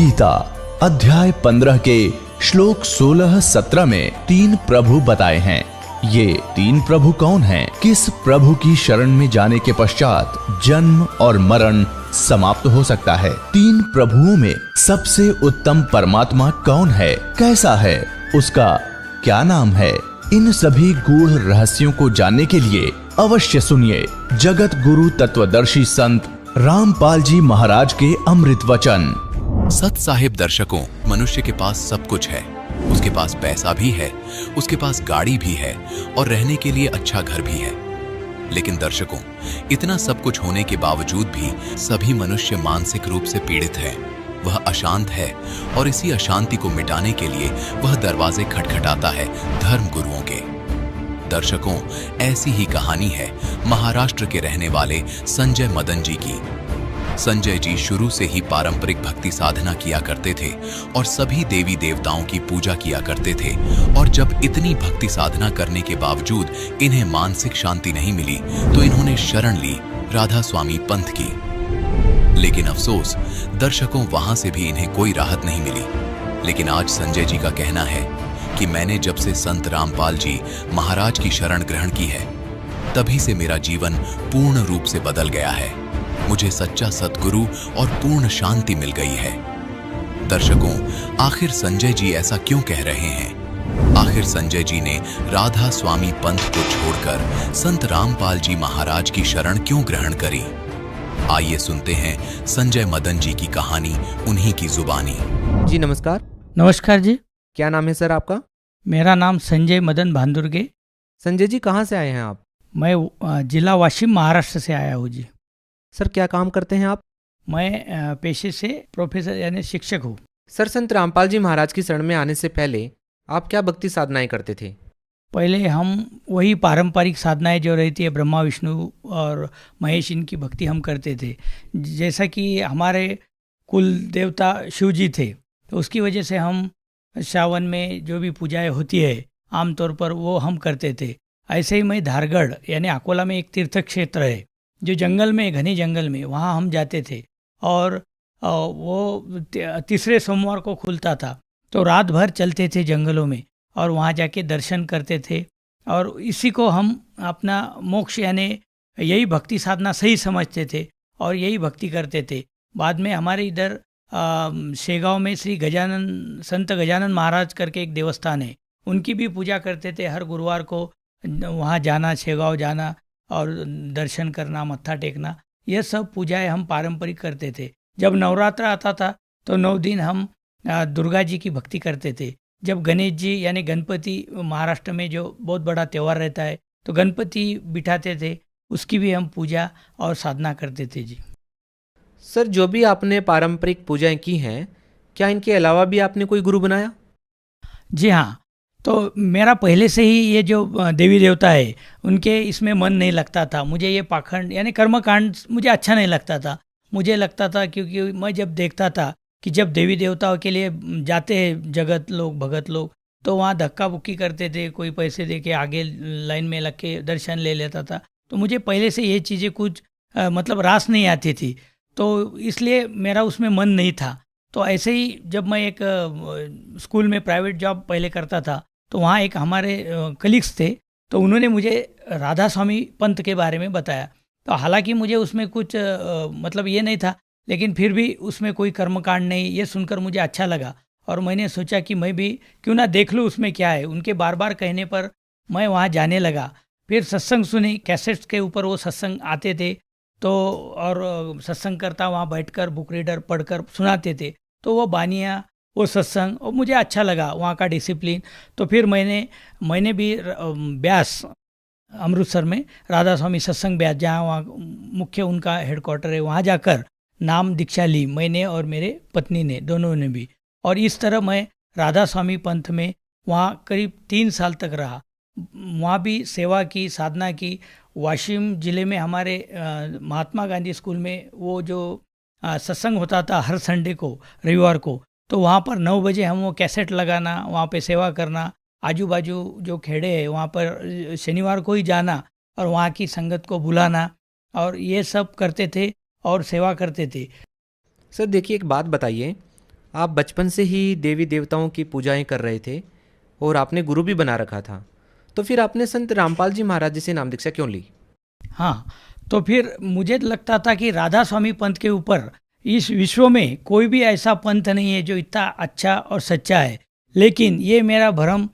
गीता अध्याय 15 के श्लोक 16-17 में 3 प्रभु बताए हैं। ये 3 प्रभु कौन हैं? किस प्रभु की शरण में जाने के पश्चात जन्म और मरण समाप्त हो सकता है? 3 प्रभुओं में सबसे उत्तम परमात्मा कौन है? कैसा है? उसका क्या नाम है? इन सभी गूढ़ रहस्यों को जानने के लिए अवश्य सुनिए जगत गुरु तत्वदर्शी संत रामपाल जी महाराज के अमृत वचन। सत साहिब दर्शकों, मनुष्य के पास सब कुछ है। उसके पास पैसा भी है, उसके पास गाड़ी भी है और रहने के लिए अच्छा घर भी है। लेकिन दर्शकों, इतना सब कुछ होने के बावजूद भी सभी मनुष्य मानसिक रूप से पीड़ित हैं। वह अशांत है और इसी अशांति को मिटाने के लिए वह दरवाजे खटखटाता है धर्म गुरुओं के। दर्शकों, ऐसी ही कहानी है महाराष्ट्र के रहने वाले संजय मदन जी की। संजय जी शुरू से ही पारंपरिक भक्ति साधना किया करते थे और सभी देवी देवताओं की पूजा किया करते थे। और जब इतनी भक्ति साधना करने के बावजूद इन्हें मानसिक शांति नहीं मिली तो इन्होंने शरण ली राधा स्वामी पंथ की। लेकिन अफसोस दर्शकों, वहां से भी इन्हें कोई राहत नहीं मिली। लेकिन आज संजय जी का कहना है कि मैंने जब से संत रामपाल जी महाराज की शरण ग्रहण की है, तभी से मेरा जीवन पूर्ण रूप से बदल गया है। मुझे सच्चा सद्गुरु और पूर्ण शांति मिल गई है। दर्शकों, आखिर संजय जी ऐसा क्यों कह रहे हैं? आखिर संजय जी ने राधा स्वामी पंथ को छोड़कर संत रामपाल जी महाराज की शरण क्यों ग्रहण करी? आइए सुनते हैं संजय मदन जी की कहानी उन्हीं की जुबानी। जी नमस्कार। नमस्कार जी। क्या नाम है सर आपका? मेरा नाम संजय मदन भांदुर्गे। संजय जी, कहाँ से आए हैं आप? मैं जिला वाशिम महाराष्ट्र से आया हूँ जी। सर, क्या काम करते हैं आप? मैं पेशे से प्रोफेसर यानी शिक्षक हूँ। सर, संत रामपाल जी महाराज की शरण में आने से पहले आप क्या भक्ति साधनाएं करते थे? पहले हम वही पारंपरिक साधनाएं जो रहती है ब्रह्मा विष्णु और महेश, इनकी भक्ति हम करते थे। जैसा कि हमारे कुल देवता शिव जी थे, तो उसकी वजह से हम सावन में जो भी पूजाएं होती है आमतौर पर वो हम करते थे। ऐसे ही मैं धारगढ़ यानी अकोला में एक तीर्थ क्षेत्र है जो जंगल में, घने जंगल में, वहाँ हम जाते थे और वो तीसरे सोमवार को खुलता था, तो रात भर चलते थे जंगलों में और वहाँ जाके दर्शन करते थे। और इसी को हम अपना मोक्ष यानी यही भक्ति साधना सही समझते थे और यही भक्ति करते थे। बाद में हमारे इधर शेगांव में श्री गजानन संत गजानन महाराज करके एक देवस्थान है, उनकी भी पूजा करते थे। हर गुरुवार को वहाँ जाना, शेगांव जाना और दर्शन करना, मत्था टेकना, यह सब पूजाएं हम पारंपरिक करते थे। जब नवरात्र आता था तो 9 दिन हम दुर्गा जी की भक्ति करते थे। जब गणेश जी यानी गणपति महाराष्ट्र में जो बहुत बड़ा त्यौहार रहता है, तो गणपति बिठाते थे, उसकी भी हम पूजा और साधना करते थे जी। सर, जो भी आपने पारंपरिक पूजाएं की हैं, क्या इनके अलावा भी आपने कोई गुरु बनाया? जी हाँ, तो मेरा पहले से ही ये जो देवी देवता है उनके इसमें मन नहीं लगता था। मुझे ये पाखंड यानी कर्मकांड मुझे अच्छा नहीं लगता था। मुझे लगता था, क्योंकि मैं जब देखता था कि जब देवी देवताओं के लिए जाते हैं जगत लोग, भगत लोग, तो वहाँ धक्का बुक्की करते थे, कोई पैसे दे के आगे लाइन में लग के दर्शन ले लेता था। तो मुझे पहले से ये चीज़ें कुछ मतलब रास नहीं आती थी, तो इसलिए मेरा उसमें मन नहीं था। तो ऐसे ही जब मैं एक स्कूल में प्राइवेट जॉब पहले करता था, तो वहाँ एक हमारे कलीग्स थे, तो उन्होंने मुझे राधा स्वामी पंथ के बारे में बताया। तो हालांकि मुझे उसमें कुछ मतलब ये नहीं था, लेकिन फिर भी उसमें कोई कर्मकांड नहीं, ये सुनकर मुझे अच्छा लगा और मैंने सोचा कि मैं भी क्यों ना देख लूँ उसमें क्या है। उनके बार बार कहने पर मैं वहाँ जाने लगा। फिर सत्संग सुनी, कैसेट्स के ऊपर वो सत्संग आते थे, तो और सत्संग करता वहाँ बैठकर बुक रीडर पढ़कर सुनाते थे, तो वो बानियाँ, वो सत्संग, और मुझे अच्छा लगा वहाँ का डिसिप्लिन। तो फिर मैंने भी ब्यास अमृतसर में राधा स्वामी सत्संग ब्यास, जहाँ वहाँ मुख्य उनका हेडक्वार्टर है, वहाँ जाकर नाम दीक्षा ली मैंने और मेरे पत्नी ने, दोनों ने भी। और इस तरह मैं राधा स्वामी पंथ में वहाँ करीब 3 साल तक रहा। वहाँ भी सेवा की, साधना की। वाशिम ज़िले में हमारे महात्मा गांधी स्कूल में वो जो सत्संग होता था हर संडे को, रविवार को, तो वहाँ पर 9 बजे हम वो कैसेट लगाना, वहाँ पे सेवा करना, आजू बाजू जो खेड़े हैं वहाँ पर शनिवार को ही जाना और वहाँ की संगत को बुलाना, और ये सब करते थे और सेवा करते थे। सर देखिए, एक बात बताइए, आप बचपन से ही देवी देवताओं की पूजाएं कर रहे थे और आपने गुरु भी बना रखा था, तो फिर आपने संत रामपाल जी महाराज जी से नाम दीक्षा क्यों ली? हाँ, तो फिर मुझे लगता था कि राधा स्वामी पंथ के ऊपर इस विश्व में कोई भी ऐसा पंथ नहीं है जो इतना अच्छा और सच्चा है। लेकिन ये मेरा भ्रम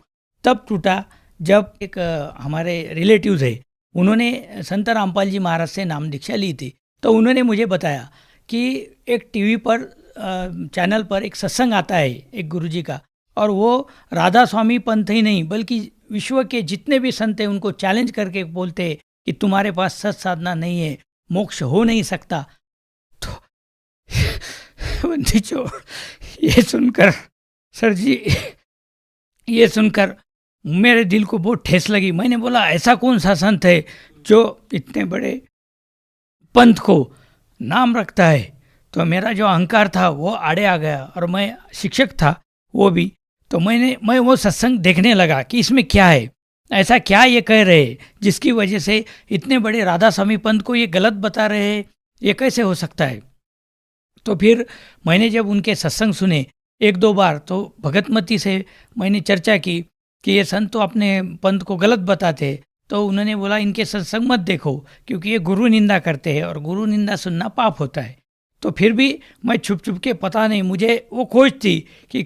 तब टूटा जब एक हमारे रिलेटिव्स है, उन्होंने संत रामपाल जी महाराज से नाम दीक्षा ली थी। तो उन्होंने मुझे बताया कि एक टीवी पर चैनल पर एक सत्संग आता है एक गुरुजी का, और वो राधा स्वामी पंथ ही नहीं बल्कि विश्व के जितने भी संत हैं उनको चैलेंज करके बोलते हैं कि तुम्हारे पास सत साधना नहीं है, मोक्ष हो नहीं सकता। तो बंदी चोर, ये सुनकर सर जी, ये सुनकर मेरे दिल को बहुत ठेस लगी। मैंने बोला ऐसा कौन सा संत है जो इतने बड़े पंथ को नाम रखता है? तो मेरा जो अहंकार था वो आड़े आ गया, और मैं शिक्षक था वो भी। तो मैं वो सत्संग देखने लगा कि इसमें क्या है, ऐसा क्या ये कह रहे हैं जिसकी वजह से इतने बड़े राधा स्वामी पंथ को ये गलत बता रहे हैं, ये कैसे हो सकता है? तो फिर मैंने जब उनके सत्संग सुने एक दो बार, तो भगतमती से मैंने चर्चा की कि ये संत तो अपने पंथ को गलत बताते। तो उन्होंने बोला इनके सत्संग मत देखो क्योंकि ये गुरु निंदा करते हैं और गुरु निंदा सुनना पाप होता है। तो फिर भी मैं छुप छुप के, पता नहीं मुझे वो खोज थी कि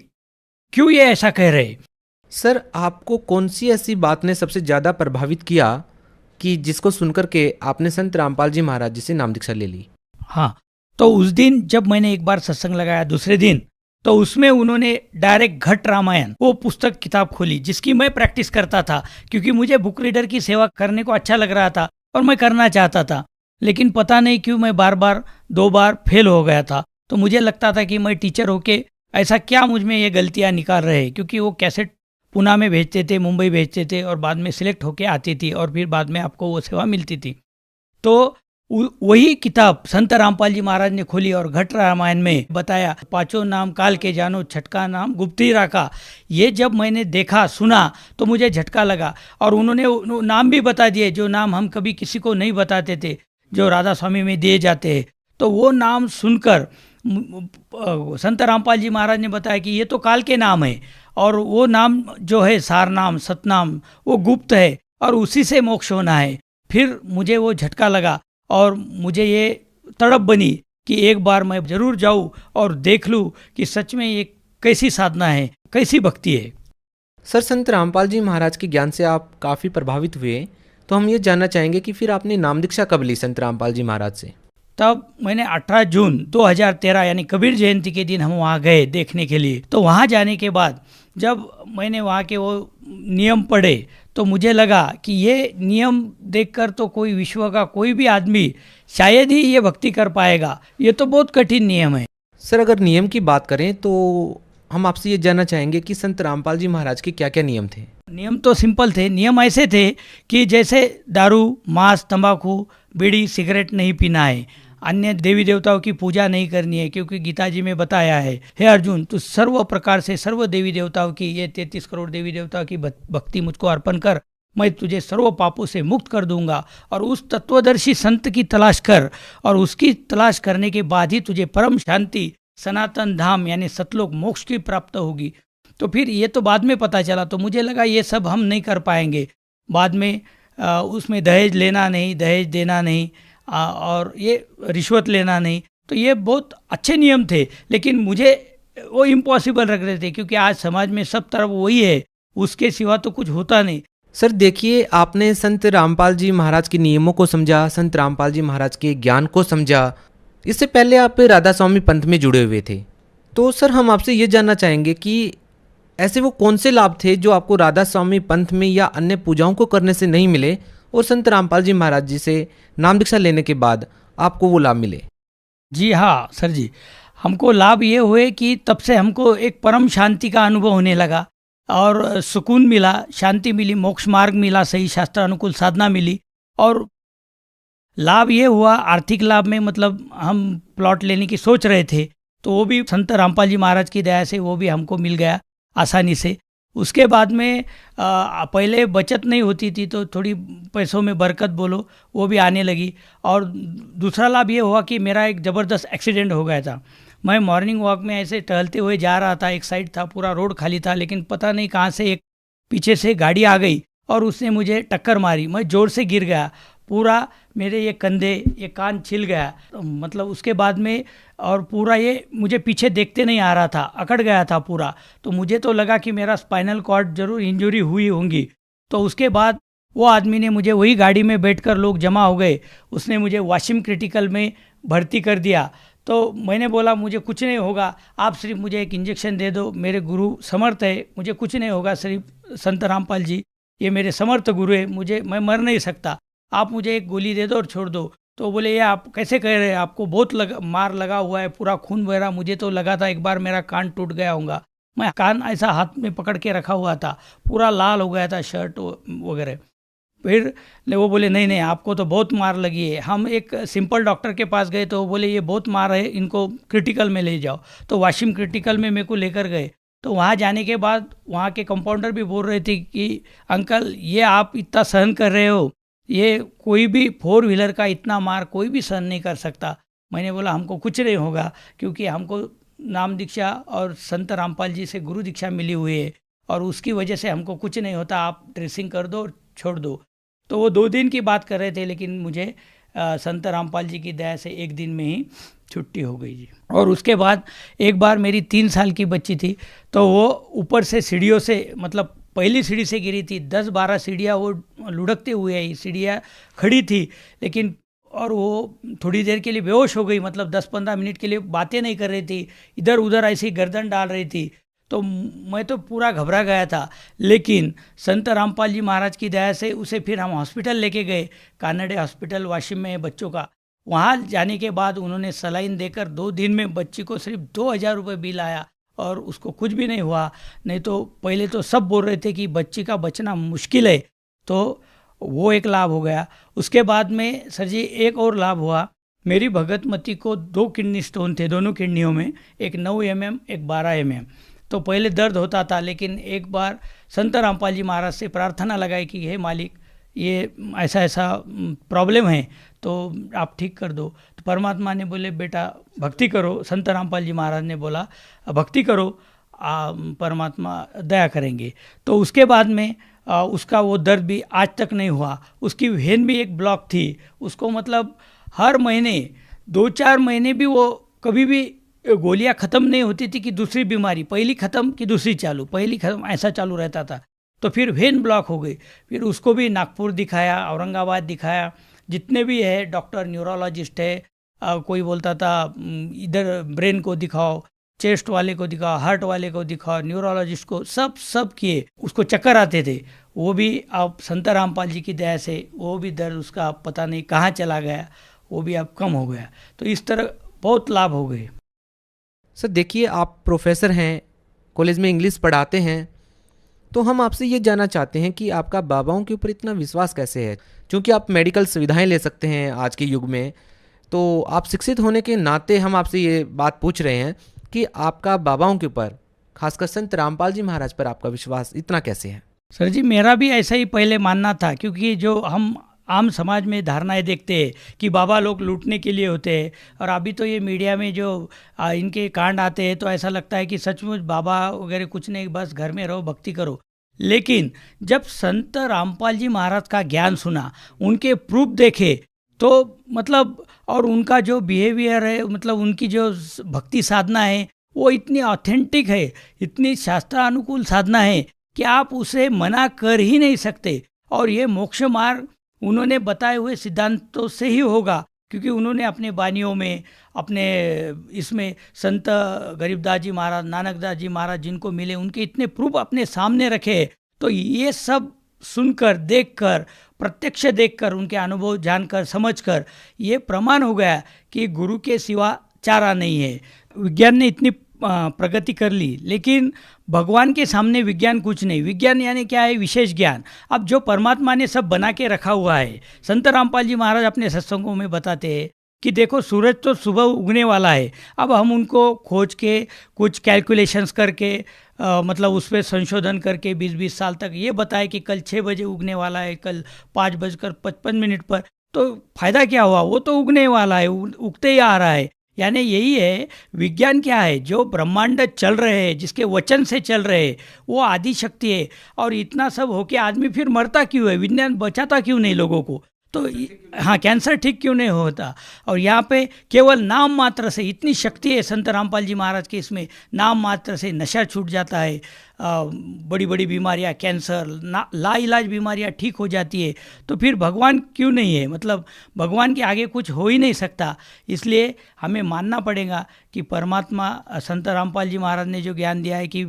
क्यों ये ऐसा कह रहे। सर, आपको कौन सी ऐसी बात ने सबसे ज़्यादा प्रभावित किया कि जिसको सुनकर के आपने संत रामपाल जी महाराज जी से नाम दीक्षा ले ली? हाँ, तो उस दिन जब मैंने एक बार सत्संग लगाया दूसरे दिन, तो उसमें उन्होंने डायरेक्ट घट रामायण वो पुस्तक किताब खोली जिसकी मैं प्रैक्टिस करता था, क्योंकि मुझे बुक रीडर की सेवा करने को अच्छा लग रहा था और मैं करना चाहता था। लेकिन पता नहीं क्यों मैं बार बार 2 बार फेल हो गया था। तो मुझे लगता था कि मैं टीचर होके ऐसा क्या मुझ में ये गलतियाँ निकाल रहे हैं, क्योंकि वो कैसेट पुणे में भेजते थे, मुंबई भेजते थे और बाद में सिलेक्ट होके आती थी और फिर बाद में आपको वो सेवा मिलती थी। तो वही किताब संत रामपाल जी महाराज ने खोली और घट रामायण में बताया, 5 नाम काल के जानो, छठका नाम गुप्ती राखा। ये जब मैंने देखा सुना तो मुझे झटका लगा, और उन्होंने नाम भी बता दिए जो नाम हम कभी किसी को नहीं बताते थे, जो राधा स्वामी में दिए जाते हैं। तो वो नाम सुनकर संत रामपाल जी महाराज ने बताया कि ये तो काल के नाम है, और वो नाम जो है सार नाम, सतनाम, वो गुप्त है और उसी से मोक्ष होना है। फिर मुझे वो झटका लगा और मुझे ये तड़प बनी कि एक बार मैं जरूर जाऊं और देख लूं कि सच में ये कैसी साधना है, कैसी भक्ति है। सर, संत रामपाल जी महाराज के ज्ञान से आप काफ़ी प्रभावित हुए, तो हम ये जानना चाहेंगे कि फिर आपने नाम दीक्षा कब ली संत रामपाल जी महाराज से? तब मैंने 18 जून 2013 यानी कबीर जयंती के दिन हम वहाँ गए देखने के लिए। तो वहाँ जाने के बाद जब मैंने वहाँ के वो नियम पढ़े तो मुझे लगा कि ये नियम देखकर तो कोई विश्व का कोई भी आदमी शायद ही ये भक्ति कर पाएगा, ये तो बहुत कठिन नियम है। सर, अगर नियम की बात करें तो हम आपसे ये जानना चाहेंगे कि संत रामपाल जी महाराज के क्या क्या नियम थे? नियम तो सिंपल थे। नियम ऐसे थे कि जैसे दारू, मांस, तंबाकू, बीड़ी, सिगरेट नहीं पीना है, अन्य देवी देवताओं की पूजा नहीं करनी है, क्योंकि गीता जी में बताया है, हे अर्जुन तू सर्व प्रकार से सर्व देवी देवताओं की, ये 33 करोड़ देवी देवताओं की भक्ति मुझको अर्पण कर, मैं तुझे सर्व पापों से मुक्त कर दूंगा। और उस तत्वदर्शी संत की तलाश कर, और उसकी तलाश करने के बाद ही तुझे परम शांति, सनातन धाम यानी सतलोक मोक्ष की प्राप्त होगी। तो फिर ये तो बाद में पता चला, तो मुझे लगा ये सब हम नहीं कर पाएंगे। बाद में उसमें दहेज लेना नहीं, दहेज देना नहीं, और ये रिश्वत लेना नहीं। तो ये बहुत अच्छे नियम थे, लेकिन मुझे वो इम्पॉसिबल लग रहे थे, क्योंकि आज समाज में सब तरफ वही है, उसके सिवा तो कुछ होता नहीं। सर देखिए, आपने संत रामपाल जी महाराज के नियमों को समझा, संत रामपाल जी महाराज के ज्ञान को समझा। इससे पहले आप राधा स्वामी पंथ में जुड़े हुए थे, तो सर हम आपसे ये जानना चाहेंगे कि ऐसे वो कौन से लाभ थे जो आपको राधा स्वामी पंथ में या अन्य पूजाओं को करने से नहीं मिले, और संत रामपाल जी महाराज जी से नाम दीक्षा लेने के बाद आपको वो लाभ मिले? जी हाँ सर जी, हमको लाभ ये हुए कि तब से हमको एक परम शांति का अनुभव होने लगा, और सुकून मिला, शांति मिली, मोक्ष मार्ग मिला, सही शास्त्र अनुकूल साधना मिली। और लाभ ये हुआ आर्थिक लाभ में, मतलब हम प्लॉट लेने की सोच रहे थे, तो वो भी संत रामपाल जी महाराज की दया से वो भी हमको मिल गया आसानी से। उसके बाद में पहले बचत नहीं होती थी, तो थोड़ी पैसों में बरकत बोलो वो भी आने लगी। और दूसरा लाभ ये हुआ कि मेरा एक ज़बरदस्त एक्सीडेंट हो गया था। मैं मॉर्निंग वॉक में ऐसे टहलते हुए जा रहा था, एक साइड था, पूरा रोड खाली था, लेकिन पता नहीं कहाँ से एक पीछे से गाड़ी आ गई और उसने मुझे टक्कर मारी। मैं ज़ोर से गिर गया, पूरा मेरे ये कंधे, ये कान छिल गया, मतलब उसके बाद में, और पूरा ये मुझे पीछे देखते नहीं आ रहा था, अकड़ गया था पूरा। तो मुझे तो लगा कि मेरा स्पाइनल कॉर्ड जरूर इंजरी हुई होंगी। तो उसके बाद वो आदमी ने मुझे, वही गाड़ी में बैठकर लोग जमा हो गए, उसने मुझे वाशिम क्रिटिकल में भर्ती कर दिया। तो मैंने बोला मुझे कुछ नहीं होगा, आप सिर्फ मुझे एक इंजेक्शन दे दो, मेरे गुरु समर्थ है, मुझे कुछ नहीं होगा, सिर्फ संत रामपाल जी ये मेरे समर्थ गुरु है, मैं मर नहीं सकता, आप मुझे एक गोली दे दो और छोड़ दो। तो बोले ये आप कैसे कह रहे हैं, आपको बहुत मार लगा हुआ है, पूरा खून बह रहा। मुझे तो लगा था एक बार मेरा कान टूट गया होगा, मैं कान ऐसा हाथ में पकड़ के रखा हुआ था, पूरा लाल हो गया था शर्ट वगैरह। फिर वो बोले नहीं नहीं, आपको तो बहुत मार लगी है। हम एक सिंपल डॉक्टर के पास गए तो वो बोले ये बहुत मार है, इनको क्रिटिकल में ले जाओ। तो वाशिम क्रिटिकल में मेरे को लेकर गए। तो वहाँ जाने के बाद वहाँ के कंपाउंडर भी बोल रहे थे कि अंकल ये आप इतना सहन कर रहे हो, ये कोई भी 4 व्हीलर का इतना मार कोई भी सहन नहीं कर सकता। मैंने बोला हमको कुछ नहीं होगा, क्योंकि हमको नाम दीक्षा और संत रामपाल जी से गुरु दीक्षा मिली हुई है और उसकी वजह से हमको कुछ नहीं होता, आप ड्रेसिंग कर दो और छोड़ दो। तो वो 2 दिन की बात कर रहे थे, लेकिन मुझे संत रामपाल जी की दया से 1 दिन में ही छुट्टी हो गई जी। और उसके बाद एक बार मेरी 3 साल की बच्ची थी, तो वो ऊपर से सीढ़ियों से, मतलब पहली सीढ़ी से गिरी थी, 10-12 सीढ़ियाँ वो लुढ़कते हुए आई, सीढ़ियाँ खड़ी थी, लेकिन और वो थोड़ी देर के लिए बेहोश हो गई, मतलब 10-15 मिनट के लिए बातें नहीं कर रही थी, इधर उधर ऐसी गर्दन डाल रही थी। तो मैं तो पूरा घबरा गया था, लेकिन संत रामपाल जी महाराज की दया से उसे फिर हम हॉस्पिटल लेके गए, कानडे हॉस्पिटल वाशिम में है बच्चों का। वहाँ जाने के बाद उन्होंने सलाइन देकर 2 दिन में बच्ची को सिर्फ 2000 रुपये बिल आया और उसको कुछ भी नहीं हुआ। नहीं तो पहले तो सब बोल रहे थे कि बच्ची का बचना मुश्किल है, तो वो एक लाभ हो गया। उसके बाद में सर जी एक और लाभ हुआ, मेरी भगतमती को 2 किडनी स्टोन थे दोनों किडनियों में, एक 9 mm एक 12 mm। तो पहले दर्द होता था, लेकिन एक बार संत रामपाल जी महाराज से प्रार्थना लगाई कि हे मालिक ये ऐसा ऐसा प्रॉब्लम है तो आप ठीक कर दो। तो परमात्मा ने बोले बेटा भक्ति करो, संत रामपाल जी महाराज ने बोला भक्ति करो, परमात्मा दया करेंगे। तो उसके बाद में उसका वो दर्द भी आज तक नहीं हुआ। उसकी वेन भी एक ब्लॉक थी, उसको मतलब हर महीने 2-4 महीने भी वो कभी भी गोलियां ख़त्म नहीं होती थी कि दूसरी बीमारी पहली ख़त्म कि दूसरी चालू, पहली ख़त्म, ऐसा चालू रहता था। तो फिर वेन ब्लॉक हो गई, फिर उसको भी नागपुर दिखाया, औरंगाबाद दिखाया, जितने भी है डॉक्टर न्यूरोलॉजिस्ट है, कोई बोलता था इधर ब्रेन को दिखाओ, चेस्ट वाले को दिखाओ, हार्ट वाले को दिखाओ, न्यूरोलॉजिस्ट को, सब किए। उसको चक्कर आते थे, वो भी अब संत रामपाल जी की दया से वो भी दर्द उसका पता नहीं कहाँ चला गया, वो भी अब कम हो गया। तो इस तरह बहुत लाभ हो गए। सर देखिए, आप प्रोफेसर हैं, कॉलेज में इंग्लिश पढ़ाते हैं, तो हम आपसे ये जानना चाहते हैं कि आपका बाबाओं के ऊपर इतना विश्वास कैसे है? क्योंकि आप मेडिकल सुविधाएं ले सकते हैं आज के युग में, तो आप शिक्षित होने के नाते हम आपसे ये बात पूछ रहे हैं कि आपका बाबाओं के ऊपर, खासकर संत रामपाल जी महाराज पर आपका विश्वास इतना कैसे है? सर जी मेरा भी ऐसा ही पहले मानना था, क्योंकि जो हम आम समाज में धारणाएं देखते हैं कि बाबा लोग लूटने के लिए होते हैं, और अभी तो ये मीडिया में जो इनके कांड आते हैं तो ऐसा लगता है कि सचमुच बाबा वगैरह कुछ नहीं, बस घर में रहो भक्ति करो। लेकिन जब संत रामपाल जी महाराज का ज्ञान सुना, उनके प्रूफ देखे, तो मतलब और उनका जो बिहेवियर है, मतलब उनकी जो भक्ति साधना है वो इतनी ऑथेंटिक है, इतनी शास्त्रानुकूल साधना है कि आप उसे मना कर ही नहीं सकते। और ये मोक्ष मार्ग उन्होंने बताए हुए सिद्धांतों से ही होगा, क्योंकि उन्होंने अपने बानियों में, अपने इसमें संत गरीबदास जी महाराज, नानकदास जी महाराज जिनको मिले, उनके इतने प्रूफ अपने सामने रखे। तो ये सब सुनकर, देखकर, प्रत्यक्ष देखकर, उनके अनुभव जानकर, समझकर ये प्रमाण हो गया कि गुरु के सिवा चारा नहीं है। विज्ञान ने इतनी प्रगति कर ली, लेकिन भगवान के सामने विज्ञान कुछ नहीं। विज्ञान यानी क्या है? विशेष ज्ञान। अब जो परमात्मा ने सब बना के रखा हुआ है, संत रामपाल जी महाराज अपने सत्संगों में बताते हैं कि देखो सूरज तो सुबह उगने वाला है, अब हम उनको खोज के कुछ कैलकुलेशंस करके मतलब उस पर संशोधन करके 20-20 साल तक ये बताए कि कल 6 बजे उगने वाला है, कल 5:55 पर, तो फ़ायदा क्या हुआ? वो तो उगने वाला है, उगते ही आ रहा है। यानी यही है, विज्ञान क्या है, जो ब्रह्मांड चल रहे हैं, जिसके वचन से चल रहे हैं, वो आदि शक्ति है। और इतना सब होके आदमी फिर मरता क्यों है, विज्ञान बचाता क्यों नहीं लोगों को, तो हाँ, कैंसर ठीक क्यों नहीं होता। और यहाँ पे केवल नाम मात्र से इतनी शक्ति है संत रामपाल जी महाराज के, इसमें नाम मात्र से नशा छूट जाता है, बड़ी बड़ी बीमारियाँ, कैंसर, लाइलाज बीमारियाँ ठीक हो जाती है। तो फिर भगवान क्यों नहीं है, मतलब भगवान के आगे कुछ हो ही नहीं सकता। इसलिए हमें मानना पड़ेगा कि परमात्मा, संत रामपाल जी महाराज ने जो ज्ञान दिया है कि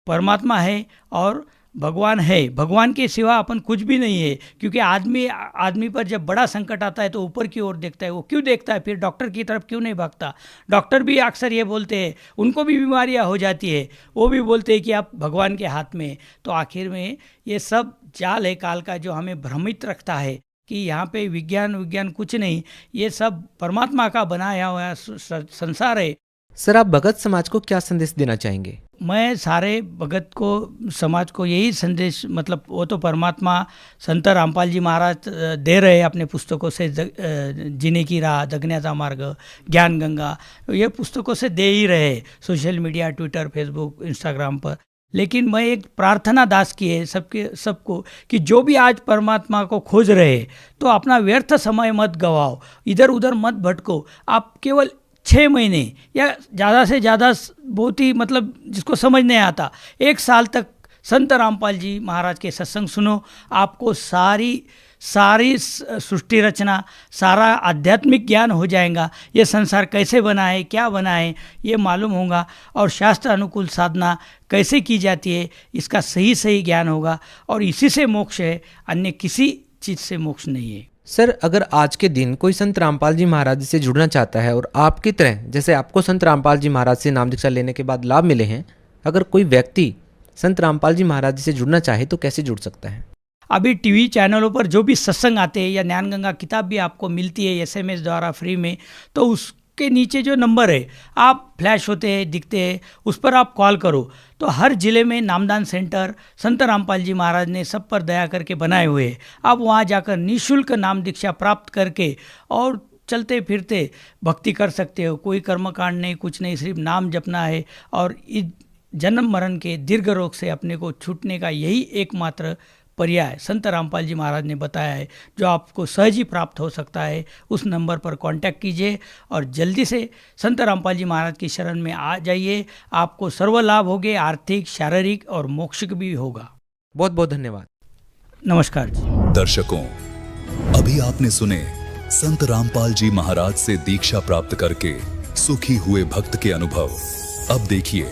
परमात्मा है और भगवान है, भगवान के सिवा अपन कुछ भी नहीं है। क्योंकि आदमी पर जब बड़ा संकट आता है तो ऊपर की ओर देखता है, वो क्यों देखता है, फिर डॉक्टर की तरफ क्यों नहीं भागता। डॉक्टर भी अक्सर ये बोलते हैं, उनको भी बीमारियां हो जाती है, वो भी बोलते हैं कि आप भगवान के हाथ में। तो आखिर में ये सब जाल है काल का, जो हमें भ्रमित रखता है कि यहाँ पे विज्ञान कुछ नहीं, ये सब परमात्मा का बनाया हुआ संसार है। सर, आप भगत समाज को क्या संदेश देना चाहेंगे? मैं सारे भगत को, समाज को यही संदेश, मतलब वो तो परमात्मा संत रामपाल जी महाराज दे रहे अपने पुस्तकों से, जीने की राह, जगण्याचा मार्ग, ज्ञान गंगा, ये पुस्तकों से दे ही रहे, social media, Twitter, Facebook, Instagram पर। लेकिन मैं एक प्रार्थना दास की है सबको कि जो भी आज परमात्मा को खोज रहे, तो अपना व्यर्थ समय मत गवाओ, इधर उधर मत भटको। आप केवल 6 महीने या ज़्यादा से ज़्यादा, बहुत ही मतलब जिसको समझ नहीं आता, 1 साल तक संत रामपाल जी महाराज के सत्संग सुनो। आपको सारी सृष्टि रचना, सारा आध्यात्मिक ज्ञान हो जाएगा। ये संसार कैसे बना है, क्या बना है, ये मालूम होगा। और शास्त्र अनुकूल साधना कैसे की जाती है, इसका सही ज्ञान होगा। और इसी से मोक्ष है, अन्य किसी चीज़ से मोक्ष नहीं है। सर, अगर आज के दिन कोई संत रामपाल जी महाराज से जुड़ना चाहता है, और आपकी तरह, जैसे आपको संत रामपाल जी महाराज से नाम दीक्षा लेने के बाद लाभ मिले हैं, अगर कोई व्यक्ति संत रामपाल जी महाराज से जुड़ना चाहे तो कैसे जुड़ सकता है? अभी टीवी चैनलों पर जो भी सत्संग आते हैं, या ज्ञान गंगा किताब भी आपको मिलती है SMS द्वारा फ्री में, तो उसके नीचे जो नंबर है, आप फ्लैश होते हैं, दिखते हैं, उस पर आप कॉल करो। तो हर जिले में नामदान सेंटर संत रामपाल जी महाराज ने सब पर दया करके बनाए हुए हैं। आप वहाँ जाकर निःशुल्क नाम दीक्षा प्राप्त करके और चलते फिरते भक्ति कर सकते हो। कोई कर्मकांड नहीं, कुछ नहीं, सिर्फ नाम जपना है। और इस जन्म मरण के दीर्घ रोग से अपने को छूटने का यही एकमात्र पर्याय संत रामपाल जी महाराज ने बताया है, जो आपको सहज ही प्राप्त हो सकता है। उस नंबर पर कांटेक्ट कीजिए और जल्दी से संत रामपाल जी महाराज की शरण में आ जाइए। आपको सर्व लाभ होंगे, आर्थिक, शारीरिक और मौक्षिक भी होगा। बहुत बहुत धन्यवाद। नमस्कार जी। दर्शकों, अभी आपने सुने संत रामपाल जी महाराज से दीक्षा प्राप्त करके सुखी हुए भक्त के अनुभव। अब देखिए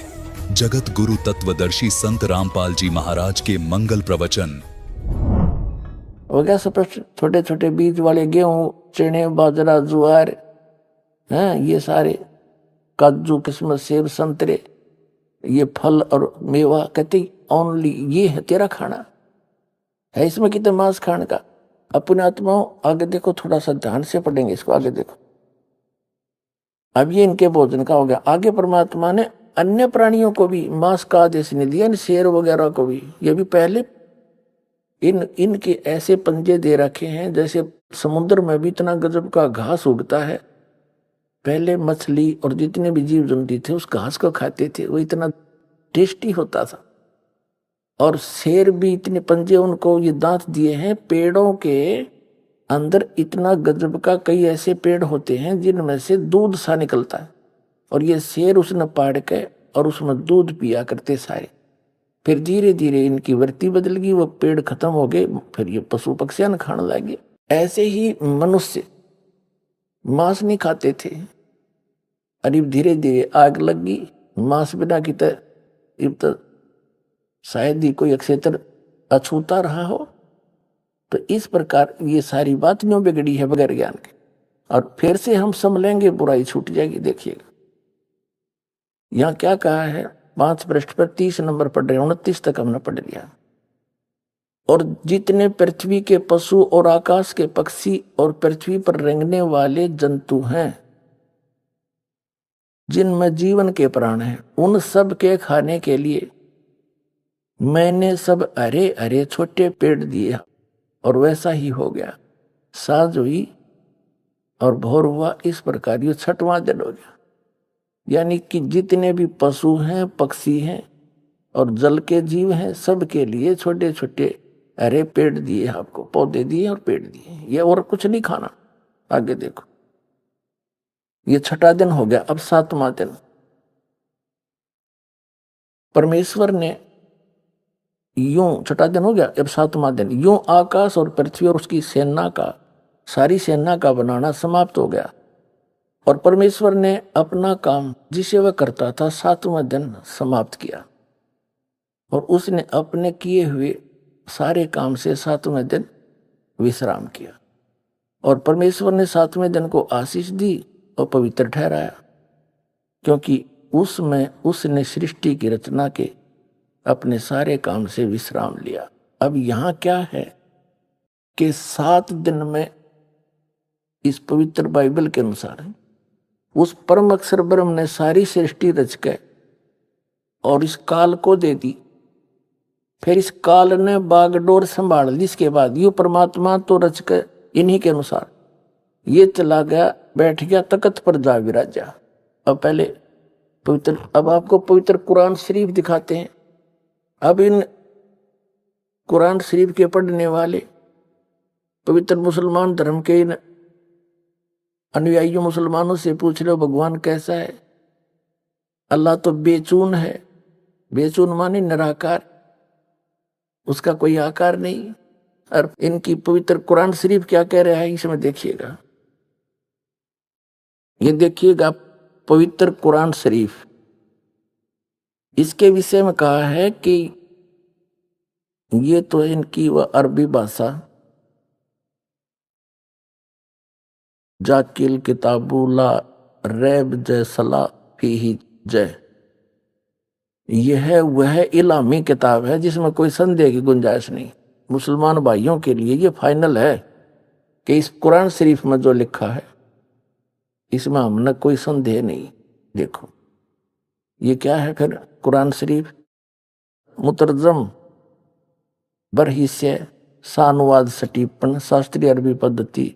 जगत गुरु तत्वदर्शी संत रामपाल जी महाराज के मंगल प्रवचन। हो गया स्पष्ट। छोटे छोटे बीज वाले गेहूं, चने, बाजरा, ज्वार, हैं, ये सारे काजू, किस्मत, सेब, संतरे, ये फल और मेवा, कहते ओनली ये है तेरा खाना है। इसमें कितने मांस खाने का। अपने आत्माओं आगे देखो, थोड़ा सा ध्यान से पढ़ेंगे इसको, आगे देखो। अब ये इनके भोजन का हो गया। आगे परमात्मा ने अन्य प्राणियों को भी मांस का आदेश नहीं दिया, शेर वगैरह को भी। ये भी पहले इनके ऐसे पंजे दे रखे हैं, जैसे समुद्र में भी इतना गजब का घास उगता है। पहले मछली और जितने भी जीव जंतु थे उस घास को खाते थे, वो इतना टेस्टी होता था। और शेर भी इतने पंजे उनको ये दांत दिए हैं। पेड़ों के अंदर इतना गजब का कई ऐसे पेड़ होते हैं जिनमें से दूध सा निकलता है, और ये शेर उसने पाड़ के और उसमें दूध पिया करते सारे। फिर धीरे धीरे इनकी वृत्ति बदल गई, वो पेड़ खत्म हो गए, फिर ये पशु पक्षियां खाने लगे। ऐसे ही मनुष्य मांस नहीं खाते थे, और धीरे धीरे आग लग गई मांस बिना की। तो शायद ही कोई अक्षेत्र अछूता रहा हो। तो इस प्रकार ये सारी बात न्यों बिगड़ी है बगैर ज्ञान के। और फिर से हम संभलेंगे, बुराई छूट जाएगी। देखिएगा यहाँ क्या कहा है, 5 पृष्ठ पर 30 नंबर पढ़ रहे, 29 तक हमने पढ़ लिया। और जितने पृथ्वी के पशु और आकाश के पक्षी और पृथ्वी पर रेंगने वाले जंतु हैं, जिनमें जीवन के प्राण हैं, उन सब के खाने के लिए मैंने सब हरे हरे छोटे पेड़ दिए, और वैसा ही हो गया। सांझ हुई और भोर हुआ, इस प्रकार ये 6वां दिन हो गया। यानी कि जितने भी पशु हैं, पक्षी हैं और जल के जीव हैं, सबके लिए छोटे छोटे हरे पेड़ दिए, आपको पौधे दिए और पेड़ दिए, ये और कुछ नहीं खाना। आगे देखो, ये 6वां दिन हो गया। अब 7वां दिन परमेश्वर ने यूं, 6वां दिन हो गया, अब 7वां दिन, यूं आकाश और पृथ्वी और उसकी सेना का, सारी सेना का बनाना समाप्त हो गया। और परमेश्वर ने अपना काम जिसे वह करता था 7वां दिन समाप्त किया और उसने अपने किए हुए सारे काम से 7वें दिन विश्राम किया। और परमेश्वर ने 7वें दिन को आशीष दी और पवित्र ठहराया, क्योंकि उसमें उसने सृष्टि की रचना के अपने सारे काम से विश्राम लिया। अब यहां क्या है कि 7 दिन में इस पवित्र बाइबल के अनुसार उस परम अक्षर ब्रह्म ने सारी सृष्टि रच के और इस काल को दे दी। फिर इस काल ने बागडोर संभाल ली। इसके बाद ये परमात्मा तो रच के इन्हीं के अनुसार ये चला गया, बैठ गया तख्त पर जा विराजा। अब पहले पवित्र, अब आपको पवित्र कुरान शरीफ दिखाते हैं। अब इन कुरान शरीफ के पढ़ने वाले पवित्र मुसलमान धर्म के इन अनुयायी मुसलमानों से पूछ लो भगवान कैसा है। अल्लाह तो बेचून है। बेचून माने निराकार, उसका कोई आकार नहीं। और इनकी पवित्र कुरान शरीफ क्या कह रहा है इसमें देखिएगा। ये देखिएगा पवित्र कुरान शरीफ, इसके विषय में कहा है कि ये तो इनकी वह अरबी भाषा, जाकिल किताबुला रैब जय सला फीही जय, यह वह इलामी किताब है जिसमें कोई संदेह की गुंजाइश नहीं। मुसलमान भाइयों के लिए ये फाइनल है कि इस कुरान शरीफ में जो लिखा है इसमें हमने कोई संदेह नहीं। देखो ये क्या है फिर कुरान शरीफ, मुतरजम बरहिस्से सानुवाद सटीपन शास्त्रीय अरबी पद्धति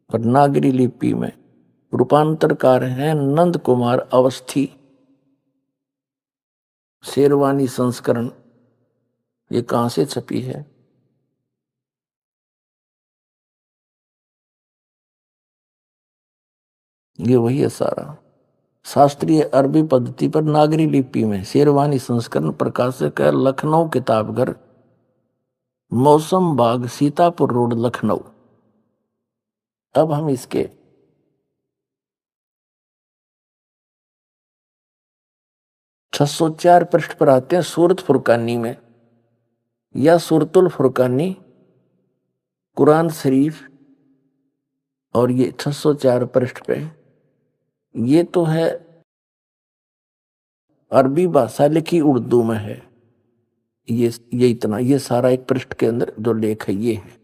और नागरी लिपि में रूपांतरकार हैं नंद कुमार अवस्थी, शेरवानी संस्करण। ये कहां से छपी है? ये वही है सारा। शास्त्रीय अरबी पद्धति पर नागरी लिपि में शेरवानी संस्करण, प्रकाशक है लखनऊ किताबघर, मौसम बाग, सीतापुर रोड, लखनऊ। अब हम इसके 604 पृष्ठ पर आते हैं। सूरत फुरकानी में या सूरतुल फुरकानी कुरान शरीफ, और ये 604 पृष्ठ पे, ये तो है अरबी भाषा लिखी उर्दू में है। ये इतना, ये सारा एक पृष्ठ के अंदर जो लेख है ये है।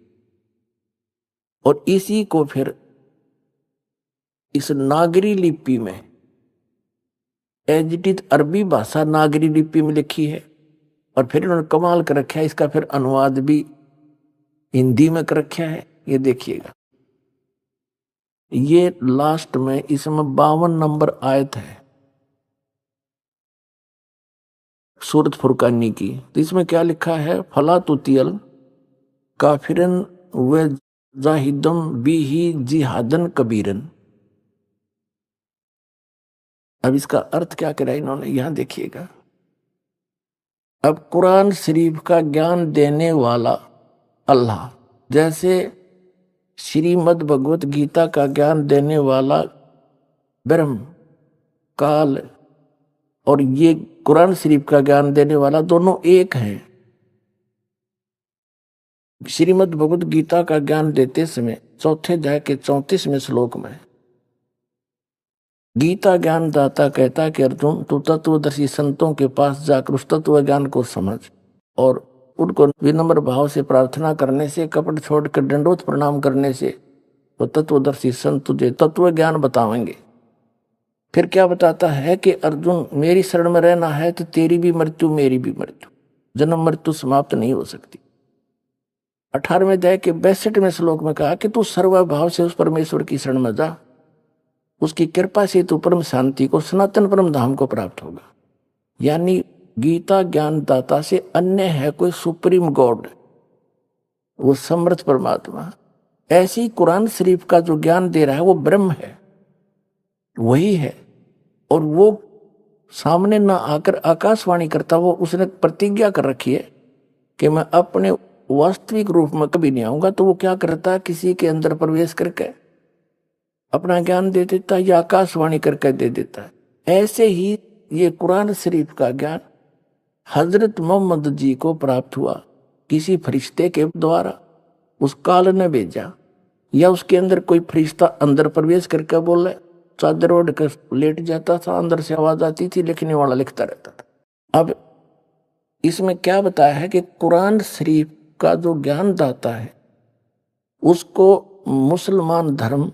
और इसी को फिर इस नागरी लिपि में एजिटित अरबी भाषा नागरी लिपि में लिखी है। और फिर उन्होंने कमाल कर रखा है, इसका फिर अनुवाद भी हिंदी में कर रखा है। ये देखिएगा, ये लास्ट में इसमें 52 नंबर आयत है सूरत फुरकानी की। तो इसमें क्या लिखा है? फला तुतियल काफिरन व जाहिदम बिही जिहादन कबीरन। अब इसका अर्थ क्या करा इन्होंने, यहां देखिएगा। अब कुरान शरीफ का ज्ञान देने वाला अल्लाह, जैसे श्रीमद् भगवत गीता का ज्ञान देने वाला ब्रह्म काल और ये कुरान शरीफ का ज्ञान देने वाला दोनों एक हैं। श्रीमद् भगवत गीता का ज्ञान देते समय 4th अध्याय के 34वें श्लोक में गीता ज्ञान दाता कहता है कि अर्जुन तू तत्वदर्शी संतों के पास जाकर उस तत्व ज्ञान को समझ और उनको विनम्र भाव से प्रार्थना करने से, कपट छोड़कर दंडोत प्रणाम करने से वो तत्वदर्शी संत तुझे तत्व ज्ञान बतावेंगे। फिर क्या बताता है कि अर्जुन मेरी शरण में रहना है तो तेरी भी मृत्यु मेरी भी मृत्यु, जन्म मृत्यु समाप्त नहीं हो सकती। 18वें अध्याय के 62वें श्लोक में कहा कि तू सर्वभाव से उस परमेश्वर की शरण में जा, उसकी कृपा से तू परम शांति को, सनातन परम धाम को प्राप्त होगा। यानी गीता ज्ञान दाता से अन्य है कोई सुप्रीम गॉड, वो समर्थ परमात्मा। ऐसी कुरान शरीफ का जो ज्ञान दे रहा है वो ब्रह्म है, वही है। और वो सामने ना आकर आकाशवाणी करता, वो उसने प्रतिज्ञा कर रखी है कि मैं अपने वास्तविक रूप में कभी नहीं आऊंगा। तो वो क्या करता है, किसी के अंदर प्रवेश करके अपना ज्ञान दे देता है या आकाशवाणी करके दे देता है। ऐसे ही ये कुरान शरीफ का ज्ञान हजरत मोहम्मद जी को प्राप्त हुआ, किसी फरिश्ते के द्वारा उस काल ने भेजा, या उसके अंदर कोई फरिश्ता अंदर प्रवेश करके बोले, चादर ओढ़ कर लेट जाता था, अंदर से आवाज आती थी, लिखने वाला लिखता रहता था। अब इसमें क्या बताया है कि कुरान शरीफ का जो ज्ञान दाता है उसको मुसलमान धर्म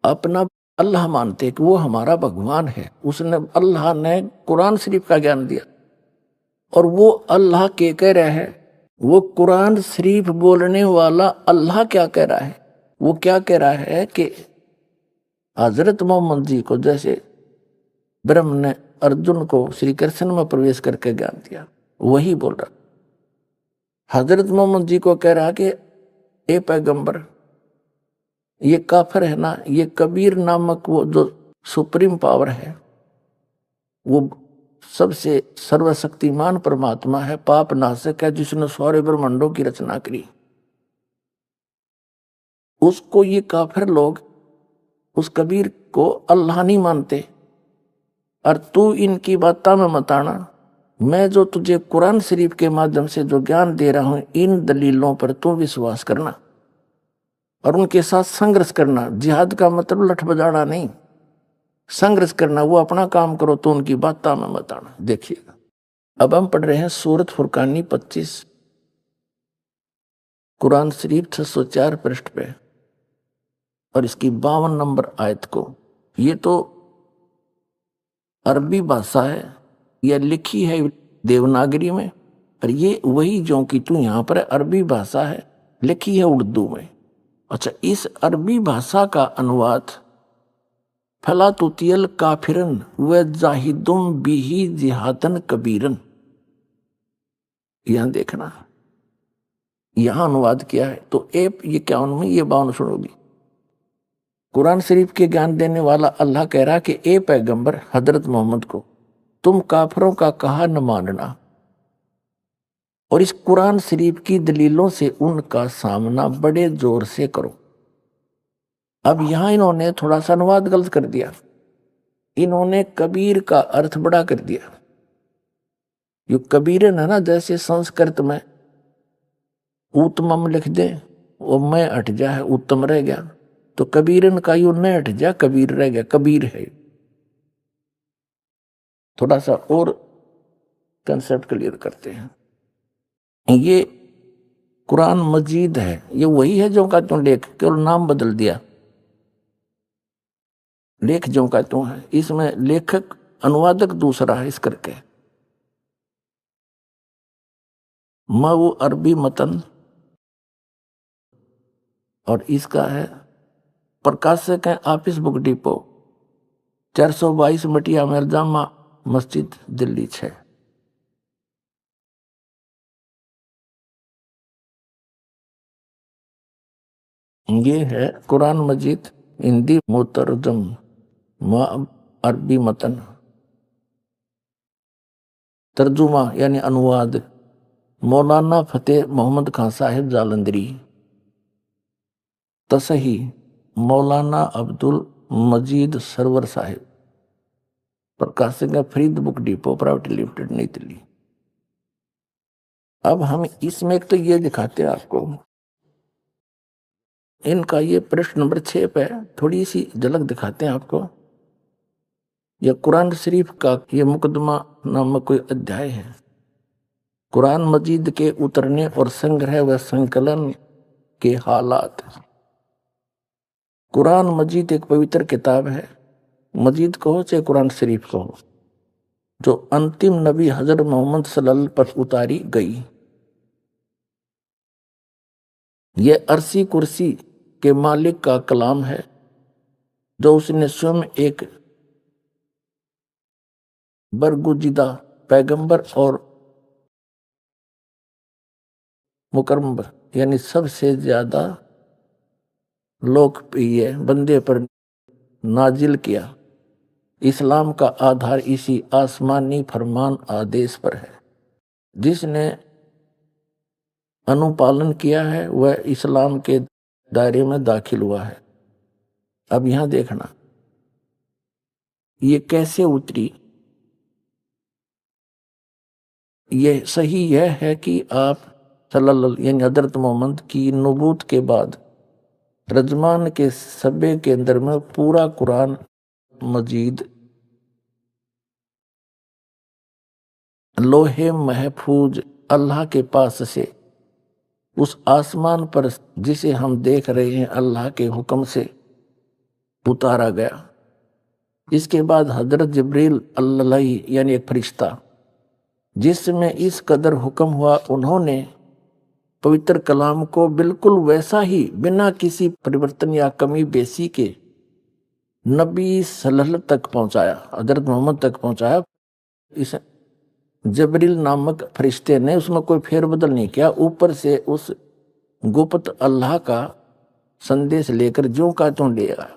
अपना अल्लाह मानते कि वो हमारा भगवान है। उसने, अल्लाह ने कुरान शरीफ का ज्ञान दिया और वो अल्लाह के कह रहा है। वो कुरान शरीफ बोलने वाला अल्लाह क्या कह रहा है, वो क्या कह रहा है कि हजरत मोहम्मद जी को जैसे ब्रह्म ने अर्जुन को श्री कृष्ण में प्रवेश करके ज्ञान दिया, वही बोल रहा। हजरत मोहम्मद जी को कह रहा कि ए पैगंबर, ये काफिर है ना, ये कबीर नामक वो जो सुप्रीम पावर है, वो सबसे सर्वशक्तिमान परमात्मा है, पाप नाशक है, जिसने सारे ब्रह्मांडों की रचना करी। उसको ये काफिर लोग उस कबीर को अल्लाह नहीं मानते, और तू इनकी बातों में मत आना। मैं जो तुझे कुरान शरीफ के माध्यम से जो ज्ञान दे रहा हूं, इन दलीलों पर तू विश्वास करना और उनके साथ संघर्ष करना। जिहाद का मतलब लठ बजाना नहीं, संघर्ष करना। वो अपना काम करो, तो उनकी बातों में मत आना। देखिएगा, अब हम पढ़ रहे हैं सूरत फुरकानी 25, कुरान शरीफ 604 पृष्ठ पे, और इसकी 52 नंबर आयत को। ये तो अरबी भाषा है, यह लिखी है देवनागरी में, और ये वही जो कि तू यहां पर अरबी भाषा है, लिखी है उर्दू में। अच्छा, इस अरबी भाषा का अनुवाद फला तुतियल काफिरन व जाहिदुम बिही जिहादन कबीरन, यहां देखना, यहां अनुवाद किया है। तो ये 51 में ये 52 सुनोगी। कुरान शरीफ के ज्ञान देने वाला अल्लाह कह रहा कि ए पैगंबर हजरत मोहम्मद को तुम काफिरों का कहा न मानना, और इस कुरान शरीफ की दलीलों से उनका सामना बड़े जोर से करो। अब यहां इन्होंने थोड़ा सा अनुवाद गलत कर दिया, इन्होंने कबीर का अर्थ बड़ा कर दिया। यो कबीरन है ना, जैसे संस्कृत में उत्तमम लिख दे, वो मैं हट जा है, उत्तम रह गया, तो कबीरन का यू न हट जा, कबीर रह गया, कबीर है। थोड़ा सा और कंसेप्ट क्लियर करते हैं। ये कुरान मजीद है, ये वही है जो का तू लेख, केवल नाम बदल दिया, लेख जो का तू है, इसमें लेखक अनुवादक दूसरा है इस करके। वो अरबी मतन, और इसका है प्रकाशक है ऑफिस बुक डिपो, 422 मटिया में जामा मस्जिद, दिल्ली 6। ये है कुरान मजीद हिंदी मुतरजम अरबी मतन, तर्जुमा यानी अनुवाद मौलाना फतेह मोहम्मद खान साहिब जालंधरी, तसही मौलाना अब्दुल मजीद सरवर साहिब, प्रकाशक है Farid book depot private limited, नई दिल्ली। अब हम इसमें एक तो ये दिखाते हैं आपको, इनका ये पृष्ठ नंबर 6 पे थोड़ी सी झलक दिखाते हैं आपको। यह कुरान शरीफ का ये मुकदमा नामक कोई अध्याय है, कुरान मजीद के उतरने और संग्रह व संकलन के हालात। कुरान मजीद एक पवित्र किताब है, मजीद कहो चाहे कुरान शरीफ कहो, जो अंतिम नबी हजरत मोहम्मद सल्लल्लाहु अलैहि वसल्लम पर उतारी गई। ये अर्शी कुर्सी के मालिक का कलाम है, जो उसने स्वयं एक बरगुजीदा पैगंबर और मुकर्रम यानी सबसे ज्यादा लोकप्रिय बंदे पर नाजिल किया। इस्लाम का आधार इसी आसमानी फरमान आदेश पर है। जिसने अनुपालन किया है वह इस्लाम के दायरे में दाखिल हुआ है। अब यहां देखना ये कैसे उतरी। ये सही यह है कि आप सल्लल्लाहु यानी हजरत मोहम्मद की नबूत के बाद रजमान के सब्बे के अंदर में पूरा कुरान मजीद लोहे महफूज अल्लाह के पास से उस आसमान पर जिसे हम देख रहे हैं अल्लाह के हुक्म से उतारा गया। इसके बाद हजरत जिब्रील अल्लाह यानी एक फरिश्ता जिसमें इस कदर हुक्म हुआ, उन्होंने पवित्र कलाम को बिल्कुल वैसा ही बिना किसी परिवर्तन या कमी बेसी के नबी सल्लल्लाहु तक पहुंचाया, हजरत मोहम्मद तक पहुंचाया। इस जबरील नामक फरिश्ते ने उसमें कोई फेरबदल नहीं किया, ऊपर से उस गुप्त अल्लाह का संदेश लेकर जो का त्यों ले आया।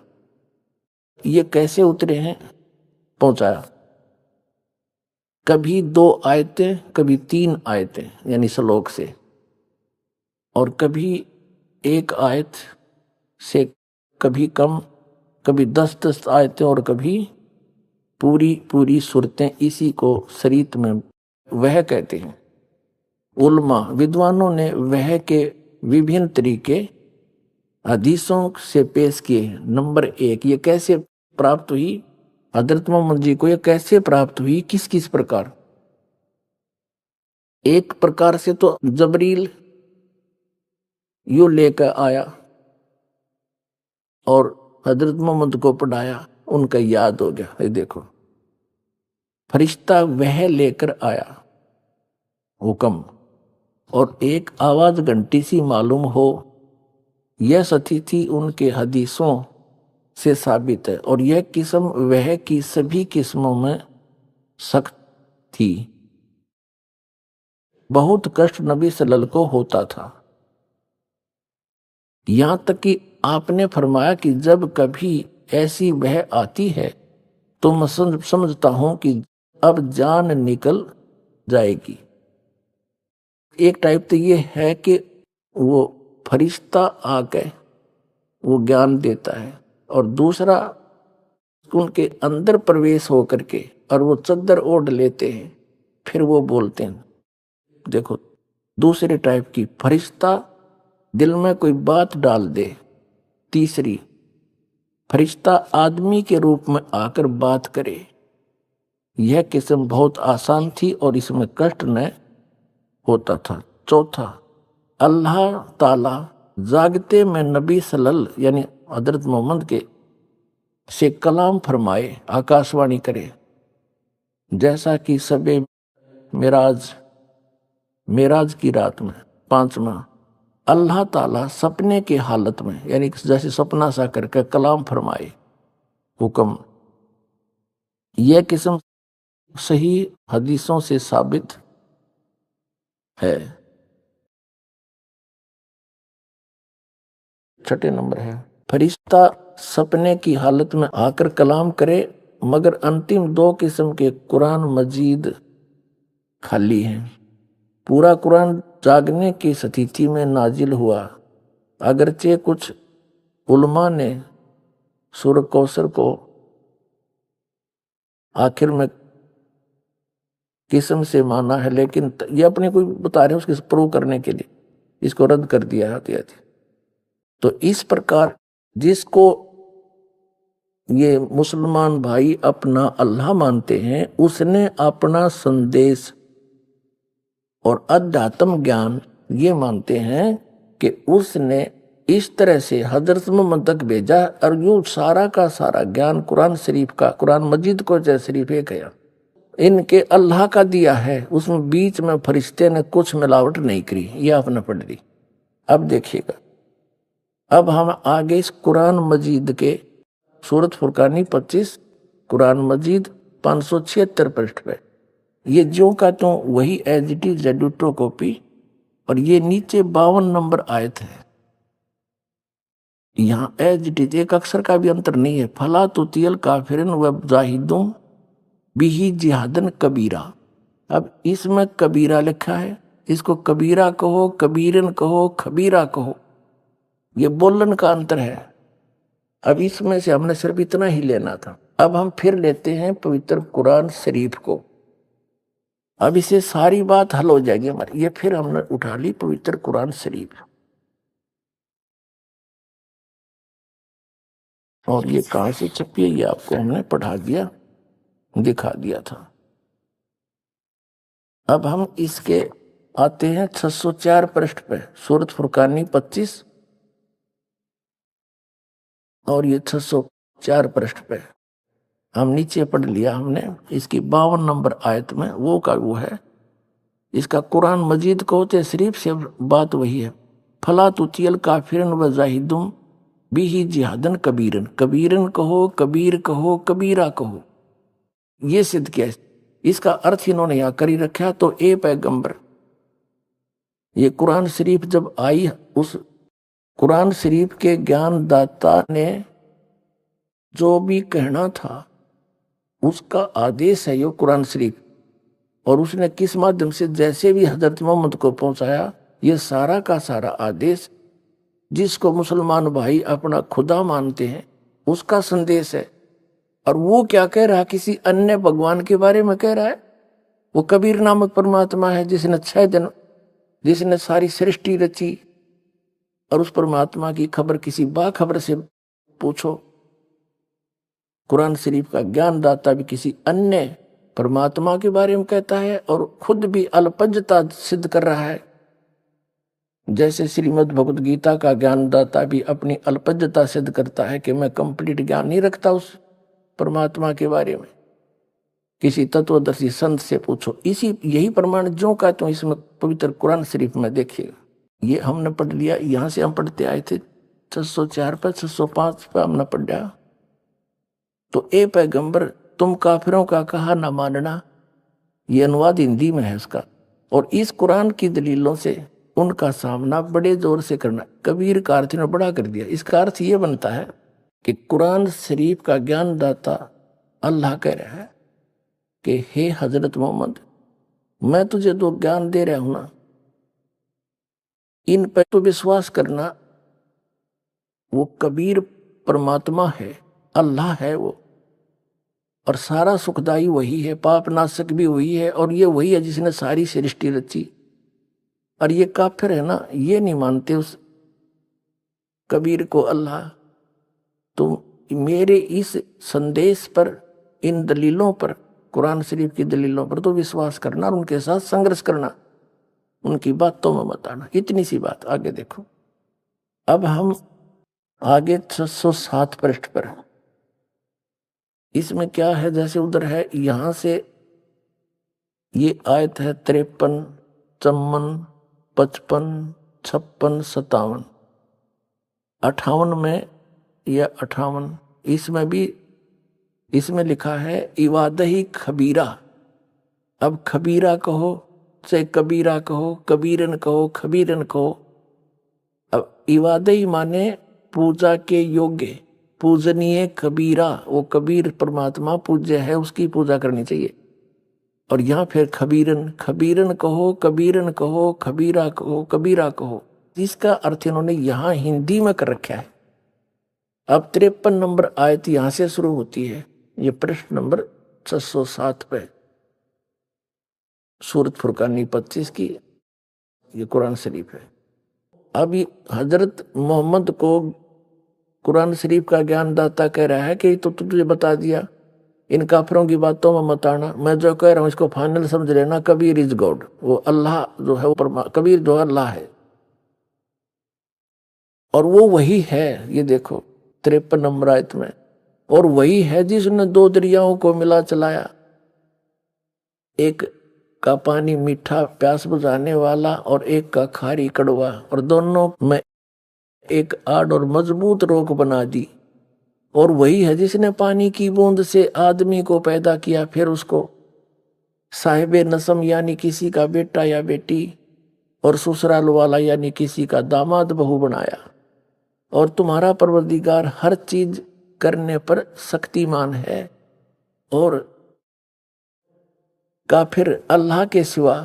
ये कैसे उतरे हैं, पहुंचाया। कभी 2 आयतें, कभी 3 आयतें यानी श्लोक से, और कभी 1 आयत से कभी कम, कभी 10-10 आयतें और कभी पूरी सूरतें। इसी को शरीयत में वह कहते हैं। उलमा विद्वानों ने वह के विभिन्न तरीके हदीसों से पेश किए। नंबर 1, ये कैसे प्राप्त हुई, हजरत मोहम्मद जी को ये कैसे प्राप्त हुई, किस किस प्रकार। एक प्रकार से तो जबरील यू लेकर आया और हजरत मोहम्मद को पढ़ाया, उनका याद हो गया। ये देखो फरिश्ता वह लेकर आया हुक्म, और एक आवाज घंटी सी मालूम हो, यह सती थी उनके हदीसों से साबित है। और यह किस्म वह की सभी किस्मों में सख्त थी। बहुत कष्ट नबी सल्लल्लाहु को होता था, यहां तक कि आपने फरमाया कि जब कभी ऐसी वह आती है तो मैं समझता हूं कि अब जान निकल जाएगी। एक टाइप तो ये है कि वो फरिश्ता आके वो ज्ञान देता है, और दूसरा उनके अंदर प्रवेश हो करके और वो चद्दर ओढ़ लेते हैं, फिर वो बोलते हैं। देखो दूसरे टाइप की, फरिश्ता दिल में कोई बात डाल दे। तीसरी, फरिश्ता आदमी के रूप में आकर बात करे। यह किस्म बहुत आसान थी और इसमें कष्ट न होता था। चौथा, अल्लाह ताला जागते में नबी सल्लल्लाहु यानी हजरत मोहम्मद के से कलाम फरमाए, आकाशवाणी करे। जैसा कि सबे मेराज की रात में 5वां अल्लाह ताला सपने के हालत में यानी जैसे सपना सा करके कलाम फरमाए हुक्म। यह किस्म सही हदीसों से साबित है। 6 नंबर है, फरिश्ता सपने की हालत में आकर कलाम करे, मगर अंतिम 2 किस्म के कुरान मजीद खाली हैं। पूरा कुरान जागने की स्थिति में नाजिल हुआ। अगरचे कुछ उलमा ने सूरह कौसर को आखिर में किस्म से माना है, लेकिन ये अपने को बता रहे हैं उसके प्रूव करने के लिए इसको रद्द कर दिया है। तो इस प्रकार जिसको ये मुसलमान भाई अपना अल्लाह मानते हैं, उसने अपना संदेश और अध्यात्म ज्ञान ये मानते हैं कि उसने इस तरह से हजरत मोहम्मद तक भेजा, और यूं सारा का सारा ज्ञान कुरान शरीफ का, कुरान मजीद को जय शरीफ है गया, इनके अल्लाह का दिया है। उसमें बीच में फरिश्ते ने कुछ मिलावट नहीं करी। ये आपने पढ़ ली। अब देखिएगा अब हम आगे इस कुरान मजीद के सूरत फुरकानी 25, कुरान मजीद 576 पृष्ठ पे, ये जो का तो वही एज इट इज जेडुटो कॉपी, और ये नीचे 52 नंबर आयत है। यहाँ एज इट इज, एक अक्षर का भी अंतर नहीं है। फला तुतियल काफिरन व जाहिदुम बिही जिहादन कबीरा। अब इसमें कबीरा लिखा है, इसको कबीरा कहो, कबीरन कहो, खबीरा कहो, ये बोलन का अंतर है। अब इसमें से हमने सिर्फ इतना ही लेना था। अब हम फिर लेते हैं पवित्र कुरान शरीफ को। अब इसे सारी बात हल हो जाएगी हमारी। ये फिर हमने उठा ली पवित्र कुरान शरीफ, और ये कहां से छपी है ये आपको हमने पढ़ा दिया, दिखा दिया था। अब हम इसके आते हैं 604 पृष्ठ पे, सूरत फुरकानी 25 और ये 604 पृष्ठ पे हम नीचे पढ़ लिया हमने। इसकी 52 नंबर आयत में वो का वो है। इसका कुरान मजीद को होते शरीफ से बात वही है। फला तुतियल काफिरन व जाहिदुम बिही जिहादन कबीरन। कबीरन कहो, कबीर कहो, कबीरा कहो, ये सिद्ध किया। इसका अर्थ इन्होंने यहां करी रखा। तो ए पैगंबर, ये कुरान शरीफ जब आई, उस कुरान शरीफ के ज्ञानदाता ने जो भी कहना था उसका आदेश है ये कुरान शरीफ, और उसने किस माध्यम से जैसे भी हजरत मोहम्मद को पहुंचाया, ये सारा का सारा आदेश जिसको मुसलमान भाई अपना खुदा मानते हैं उसका संदेश है। और वो क्या कह रहा है, किसी अन्य भगवान के बारे में कह रहा है। वो कबीर नामक परमात्मा है जिसने 6 दिन, जिसने सारी सृष्टि रची, और उस परमात्मा की खबर किसी बाखबर से पूछो। कुरान शरीफ का ज्ञानदाता भी किसी अन्य परमात्मा के बारे में कहता है और खुद भी अल्पज्ञता सिद्ध कर रहा है। जैसे श्रीमद् भगवद गीता का ज्ञानदाता भी अपनी अल्पज्ञता सिद्ध करता है कि मैं कंप्लीट ज्ञान नहीं रखता उस परमात्मा के बारे में। किसी तत्वदर्शी संत से पूछो। यही प्रमाण जो का तो इसमें पवित्र कुरान शरीफ में देखिएगा। ये हमने पढ़ लिया, यहां से हम पढ़ते आए थे 604 पर, 605 पर हमने पढ़ा। तो ए पैगंबर, तुम काफिरों का कहा न मानना, ये अनुवाद हिंदी में है इसका। और इस कुरान की दलीलों से उनका सामना बड़े जोर से करना। कबीर का अर्थ ने बड़ा कर दिया। इसका अर्थ ये बनता है कि कुरान शरीफ का ज्ञानदाता अल्लाह कह रहा है कि हे हजरत मोहम्मद, मैं तुझे जो ज्ञान दे रहा हूं ना, इन पर तो विश्वास करना। वो कबीर परमात्मा है, अल्लाह है वो, और सारा सुखदाई वही है, पाप नाशक भी वही है, और ये वही है जिसने सारी सृष्टि रची। और ये काफिर है ना, ये नहीं मानते उस कबीर को अल्लाह। तो मेरे इस संदेश पर, इन दलीलों पर, कुरान शरीफ की दलीलों पर तो विश्वास करना और उनके साथ संघर्ष करना, उनकी बातों में मत आना। इतनी सी बात। आगे देखो। अब हम आगे 607 पृष्ठ पर, इसमें क्या है, जैसे उधर है, यहां से ये आयत है 53, 54, 55, 56, 57, 58 में या 58, इसमें भी, इसमें लिखा है इवादही खबीरा। अब खबीरा कहो चाहे कबीरा कहो, कबीरन कहो, खबीरन कहो। अब इवादही माने पूजा के योग्य, पूजनीय कबीरा। वो कबीर परमात्मा पूज्य है, उसकी पूजा करनी चाहिए। और यहां फिर खबीरन, खबीरन कहो, कबीरन कहो, खबीरा कहो, कबीरा कहो। इसका अर्थ इन्होंने यहां हिंदी में कर रखा है। अब 53 नंबर आयत यहां से शुरू होती है, ये पृष्ठ नंबर 607 पे, सूरत फुरकानी 25 की, ये कुरान शरीफ है। अब ये हजरत मोहम्मद को कुरान शरीफ का ज्ञानदाता कह रहा है कि तो तुझे बता दिया, इन काफिरों की बातों में मत आना। मैं जो कह रहा हूं इसको फाइनल समझ लेना। कबीर इज गॉड, वो अल्लाह जो है, वो कबीर जो अल्लाह है, और वो वही है। ये देखो 53 नंबर आयत में, और वही है जिसने 2 दरियाओं को मिला चलाया, एक का पानी मीठा प्यास बुझाने वाला और एक का खारी कड़वा, और दोनों में एक आड़ और मजबूत रोक बना दी। और वही है जिसने पानी की बूंद से आदमी को पैदा किया, फिर उसको साहिबे नसम यानी किसी का बेटा या बेटी, और ससुराल वाला यानी किसी का दामाद बहू बनाया। और तुम्हारा परवरदिगार हर चीज करने पर शक्तिमान है। और काफिर अल्लाह के सिवा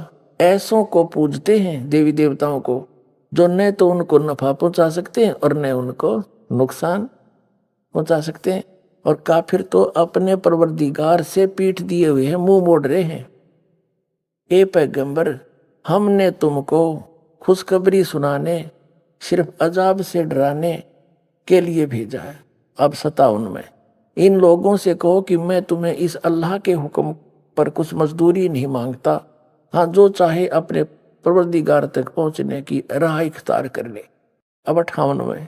ऐसों को पूजते हैं, देवी देवताओं को, जो न तो उनको नफा पहुंचा सकते हैं और न उनको नुकसान पहुंचा सकते हैं। और काफिर तो अपने परवरदिगार से पीठ दिए हुए हैं, मुंह मोड़ रहे हैं। ए पैगंबर, हमने तुमको खुशखबरी सुनाने, सिर्फ अजाब से डराने के लिए भेजा है। अब 57 में इन लोगों से कहो कि मैं तुम्हें इस अल्लाह के हुक्म पर कुछ मजदूरी नहीं मांगता। हाँ, जो चाहे अपने परवरदिगार तक पहुंचने की राह इख्तियार कर ले। अब 58 में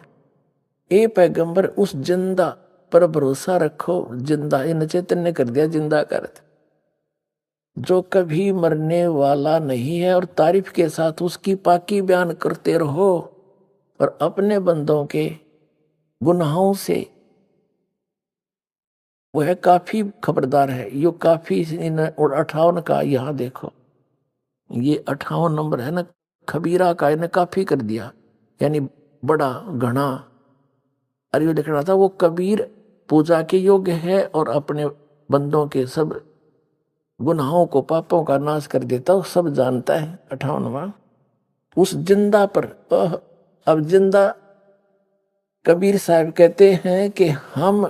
ए पैगंबर, उस जिंदा पर भरोसा रखो। जिंदा इन चैतन्य कर दिया, जिंदा कर, जो कभी मरने वाला नहीं है, और तारीफ के साथ उसकी पाकी बयान करते रहो। और अपने बंदों के गुनाहों से वह काफी खबरदार है। यो काफी इन 58 का यहाँ देखो, ये 58 नंबर है ना, खबीरा का इन्हें काफी कर दिया, यानी बड़ा घना। और ये लिख रहा था वो कबीर पूजा के योग्य है और अपने बंदों के सब गुनाहों को, पापों का नाश कर देता, वो सब जानता है। 58वां उस जिंदा पर। अब जिंदा कबीर साहब कहते हैं कि हम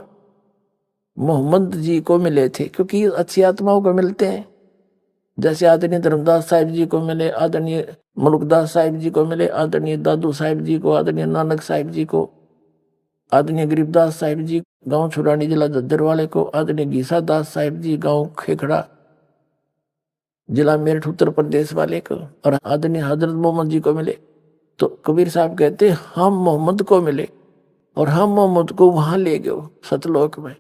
मोहम्मद जी को मिले थे, क्योंकि अच्छी आत्माओं को मिलते हैं। जैसे आदरणीय धर्मदास साहिब जी को मिले, आदरणीय मलुकदास साहिब जी को मिले, आदरणीय दादू साहिब जी को, आदरणीय नानक साहिब जी को, आदरणीय गरीबदास साहिब जी गांव छुड़ानी जिला दद्दर वाले को, आदरणीय गीसा दास साहिब जी गांव खेखड़ा जिला मेरठ उत्तर प्रदेश वाले को, और आदरणीय हजरत मोहम्मद जी को मिले। तो कबीर साहब कहते हम मोहम्मद को मिले और हम मोहम्मद को वहां ले गए सतलोक में।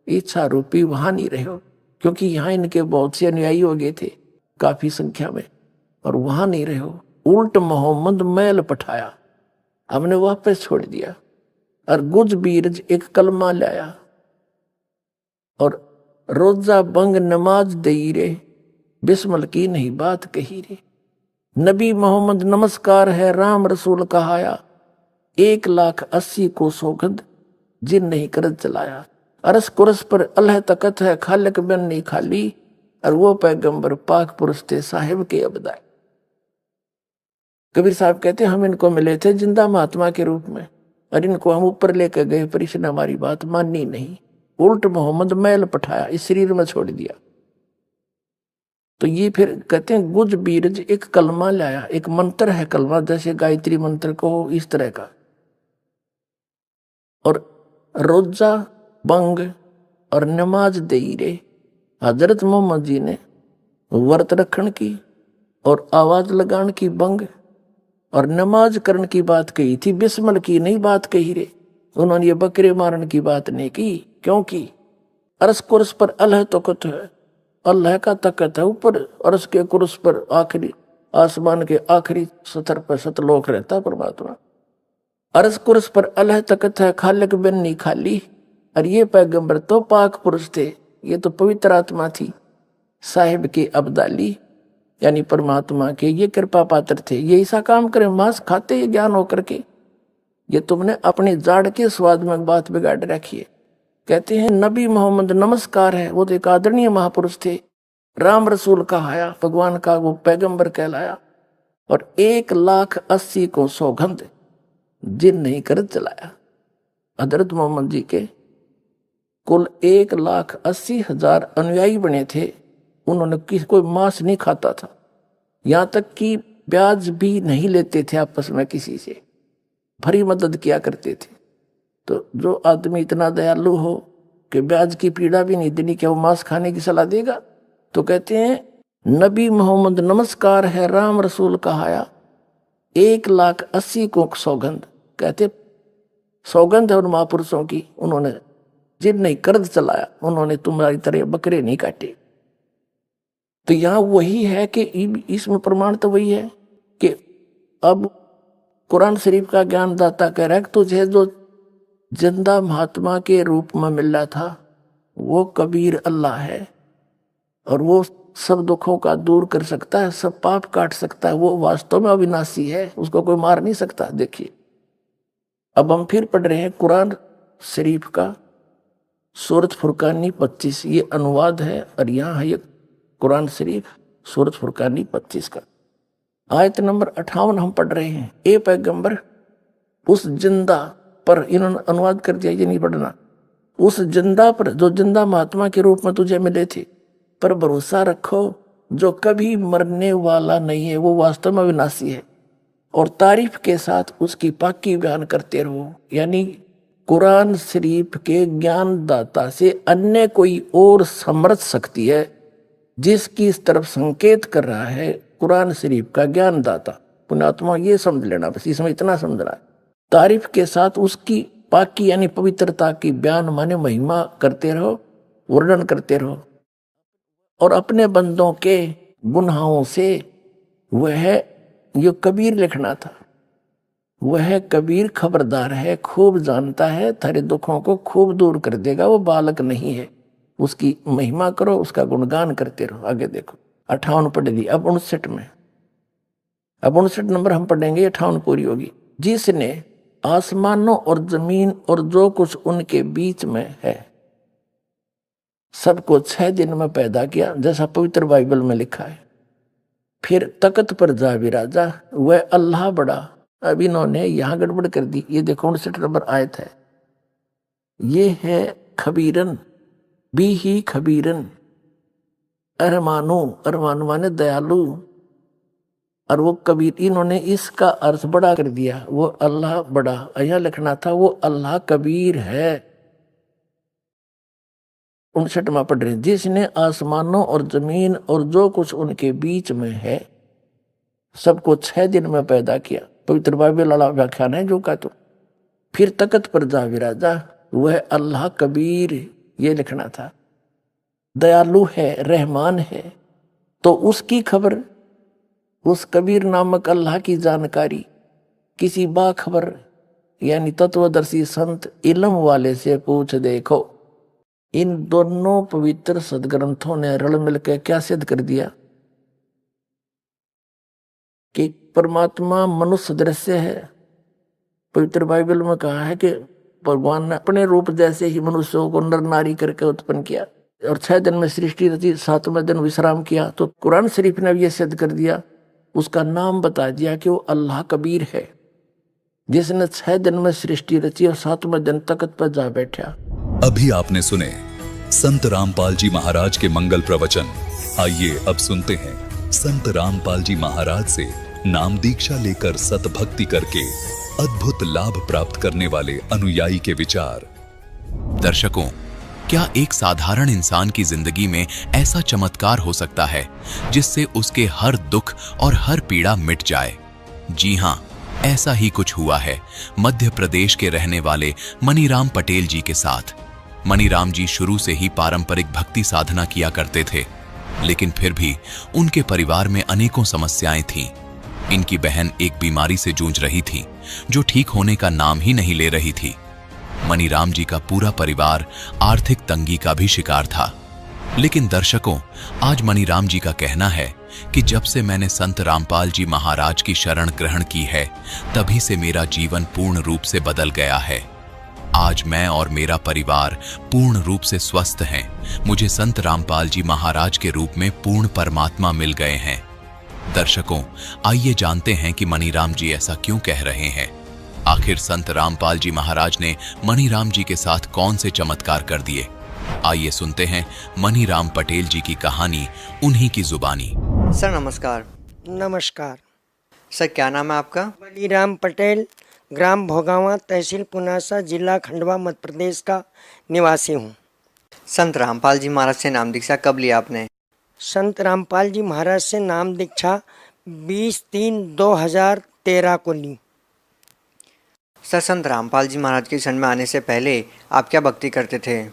इच्छा रूपी वहां नहीं रहे हो, क्योंकि यहाँ इनके बहुत से अनुयायी हो गए थे काफी संख्या में, और वहां नहीं रहे हो। उल्ट मोहम्मद मैल पठाया, हमने वापस छोड़ दिया। और गुज बीरज एक कलमा लाया, और रोजा बंग नमाज दई रे, बिस्मल की नहीं बात कही रे। नबी मोहम्मद नमस्कार है, राम रसूल कहाया, 1,80,000 को सौगंध जिन नहीं करद चलाया। अरस कुरस पर अल्लाह तकत है, खालिक बिन नहीं खाली, और वो पैगंबर पाक पुरुष थे साहिब के अबदाई। कबीर साहब कहते हम इनको मिले थे जिंदा महात्मा के रूप में, और इनको हम ऊपर लेकर गए, पर इसने हमारी बात मानी नहीं। उल्ट मोहम्मद मैल पठाया, इस शरीर में छोड़ दिया। तो ये फिर कहते हैं गुज बीरज एक कलमा लाया, एक मंत्र है कलमा, जैसे गायत्री मंत्र को इस तरह का। और रोजा बंग और नमाज दई रे, हजरत मोहम्मद जी ने व्रत रखन की और आवाज लगान की बंग और नमाज करने की बात कही थी, बिस्मल की नहीं बात कही रे। उन्होंने ये बकरे मारने की बात नहीं की, क्योंकि अरस कुर्स पर अल्लाह तकत है, अल्लाह का तकत है ऊपर। अरस के कुर्स पर आखिरी आसमान के आखिरी सतर पर सतलोक रहता परमात्मा। अरस कुर्स पर अल्लाह तकत है, खालिक बिन नहीं खाली। और ये पैगंबर तो पाक पुरुष थे, ये तो पवित्र आत्मा थी, साहिब के अब्दाली यानी परमात्मा के ये कृपा पात्र थे। ये ऐसा काम करे, मांस खाते ये ज्ञान होकर के, ये तुमने अपने जाड़ के स्वाद में बात बिगाड़ रखी है। कहते हैं नबी मोहम्मद नमस्कार है, वो तो एक आदरणीय महापुरुष थे, राम रसूल कहाया, भगवान का वो पैगंबर कहलाया। और 1,80,000 को सौगंध जिन नहीं कर चलाया। हजरत मोहम्मद जी के कुल 1,80,000 अनुयायी बने थे। उन्होंने किसी कोई मांस नहीं खाता था, यहाँ तक कि ब्याज भी नहीं लेते थे आपस में किसी से, भरी मदद किया करते थे। तो जो आदमी इतना दयालु हो कि ब्याज की पीड़ा भी नहीं देनी, क्या वो मांस खाने की सलाह देगा? तो कहते हैं नबी मोहम्मद नमस्कार है, राम रसूल कहाया, 1,80,000 को सौगंध। कहते सौगंध है उन महापुरुषों की, उन्होंने जिन नहीं कर्ज चलाया, उन्होंने तुम्हारी तरह बकरे नहीं काटे। तो यहाँ वही है कि इसमें प्रमाण तो वही है कि अब कुरान शरीफ का ज्ञानदाता कह रहा है कि तुझे जो जिंदा महात्मा के रूप में मिल रहा था वो कबीर अल्लाह है, और वो सब दुखों का दूर कर सकता है, सब पाप काट सकता है, वो वास्तव में अविनाशी है, उसको कोई मार नहीं सकता। देखिए अब हम फिर पढ़ रहे हैं कुरान शरीफ का सूरत फुरकानी 25, ये अनुवाद है, और यहाँ है ये कुरान शरीफ सूरत फुरकानी 25 का आयत नंबर 58 हम पढ़ रहे हैं। ए पैगंबर, उस जिंदा पर, इन्होंने अनुवाद कर दिया, ये नहीं पढ़ना, उस जिंदा पर जो जिंदा महात्मा के रूप में तुझे मिले थे पर भरोसा रखो, जो कभी मरने वाला नहीं है, वो वास्तव में विनाशी है, और तारीफ के साथ उसकी पाकी बयान करते रहो। यानी कुरान शरीफ के ज्ञानदाता से अन्य कोई और समर्थ शक्ति है जिसकी इस तरफ संकेत कर रहा है कुरान शरीफ का ज्ञानदाता। पुण्यात्मा ये समझ लेना, बस इसमें इतना समझना है। तारीफ के साथ उसकी पाकी यानी पवित्रता की बयान माने महिमा करते रहो, वर्णन करते रहो, और अपने बंदों के गुनाहों से वह जो कबीर लिखना था, वह कबीर खबरदार है, खूब जानता है, थारे दुखों को खूब दूर कर देगा, वो बालक नहीं है, उसकी महिमा करो, उसका गुणगान करते रहो। आगे देखो 58 पढ़ दी, अब 59 में, अब 59 नंबर हम पढ़ेंगे, 58 पूरी होगी। जिसने आसमानों और जमीन और जो कुछ उनके बीच में है सबको 6 दिन में पैदा किया, जैसा पवित्र बाइबल में लिखा है। फिर तख्त पर जा विराजा, वह अल्लाह बड़ा। अब इन्होंने यहां गड़बड़ कर दी, ये देखो 59 नंबर आयत है, ये है खबीरन भी ही खबीरन, अरमानो, अरमान माने दयालु, और वो कबीर, इन्होंने इसका अर्थ बड़ा कर दिया, वो अल्लाह बड़ा, यहाँ लिखना था वो अल्लाह कबीर है। 59वां पढ़ रहे, जिसने आसमानों और जमीन और जो कुछ उनके बीच में है सबको 6 दिन में पैदा किया, पवित्र बाइबल वाला व्याख्यान है जो का। तो फिर तख्त पर जा विराजा, वह अल्लाह कबीर, ये लिखना था, दयालु है, रहमान है। तो उसकी खबर, उस कबीर नामक अल्लाह की जानकारी किसी बाखबर यानी तत्वदर्शी संत इल्म वाले से पूछ देखो। इन दोनों पवित्र सदग्रंथों ने रल मिलकर क्या सिद्ध कर दिया कि परमात्मा मनुष्य दृश्य है। पवित्र बाइबल में कहा है कि भगवान ने अपने रूप जैसे ही मनुष्यों को नर नारी करके उत्पन्न किया, और 6 दिन में सृष्टि रची, 7वें दिन विश्राम किया। तो कुरान शरीफ ने यह सिद्ध कर दिया, उसका नाम बता दिया कि वो अल्लाह कबीर है, जिसने 6 दिन में सृष्टि रची और 7वें दिन तख्त पर जा बैठा। अभी आपने सुने संत रामपाल जी महाराज के मंगल प्रवचन। आइए अब सुनते हैं संत रामपाल जी महाराज से नाम दीक्षा लेकर सतभक्ति करके अद्भुत लाभ प्राप्त करने वाले अनुयायी के विचार। दर्शकों, क्या एक साधारण इंसान की जिंदगी में ऐसा चमत्कार हो सकता है जिससे उसके हर दुख और हर पीड़ा मिट जाए? जी हां, ऐसा ही कुछ हुआ है मध्य प्रदेश के रहने वाले मनीराम पटेल जी के साथ। मनीराम जी शुरू से ही पारंपरिक भक्ति साधना किया करते थे, लेकिन फिर भी उनके परिवार में अनेकों समस्याएं थीं। इनकी बहन एक बीमारी से जूझ रही थी जो ठीक होने का नाम ही नहीं ले रही थी। मनीराम जी का पूरा परिवार आर्थिक तंगी का भी शिकार था। लेकिन दर्शकों, आज मनीराम जी का कहना है कि जब से मैंने संत रामपाल जी महाराज की शरण ग्रहण की है, तभी से मेरा जीवन पूर्ण रूप से बदल गया है। आज मैं और मेरा परिवार पूर्ण रूप से स्वस्थ हैं। मुझे संत रामपाल जी महाराज के रूप में पूर्ण परमात्मा मिल गए हैं। दर्शकों, आइए जानते हैं कि मनीराम जी ऐसा क्यों कह रहे हैं। आखिर संत रामपाल जी महाराज ने मनीराम जी के साथ कौन से चमत्कार कर दिए? आइए सुनते हैं मनीराम पटेल जी की कहानी उन्हीं की जुबानी। सर नमस्कार। नमस्कार। सर क्या नाम है आपका? मनीराम पटेल, ग्राम भोगावा, तहसील पुनासा, जिला खंडवा, मध्य प्रदेश का निवासी हूँ। संत रामपाल जी महाराज से नाम दीक्षा कब लिया आपने? संत रामपाल जी महाराज से नाम दीक्षा 20/3/2013 को ली। सर संत रामपाल जी महाराज की शरण में आने से पहले आप क्या भक्ति करते थे?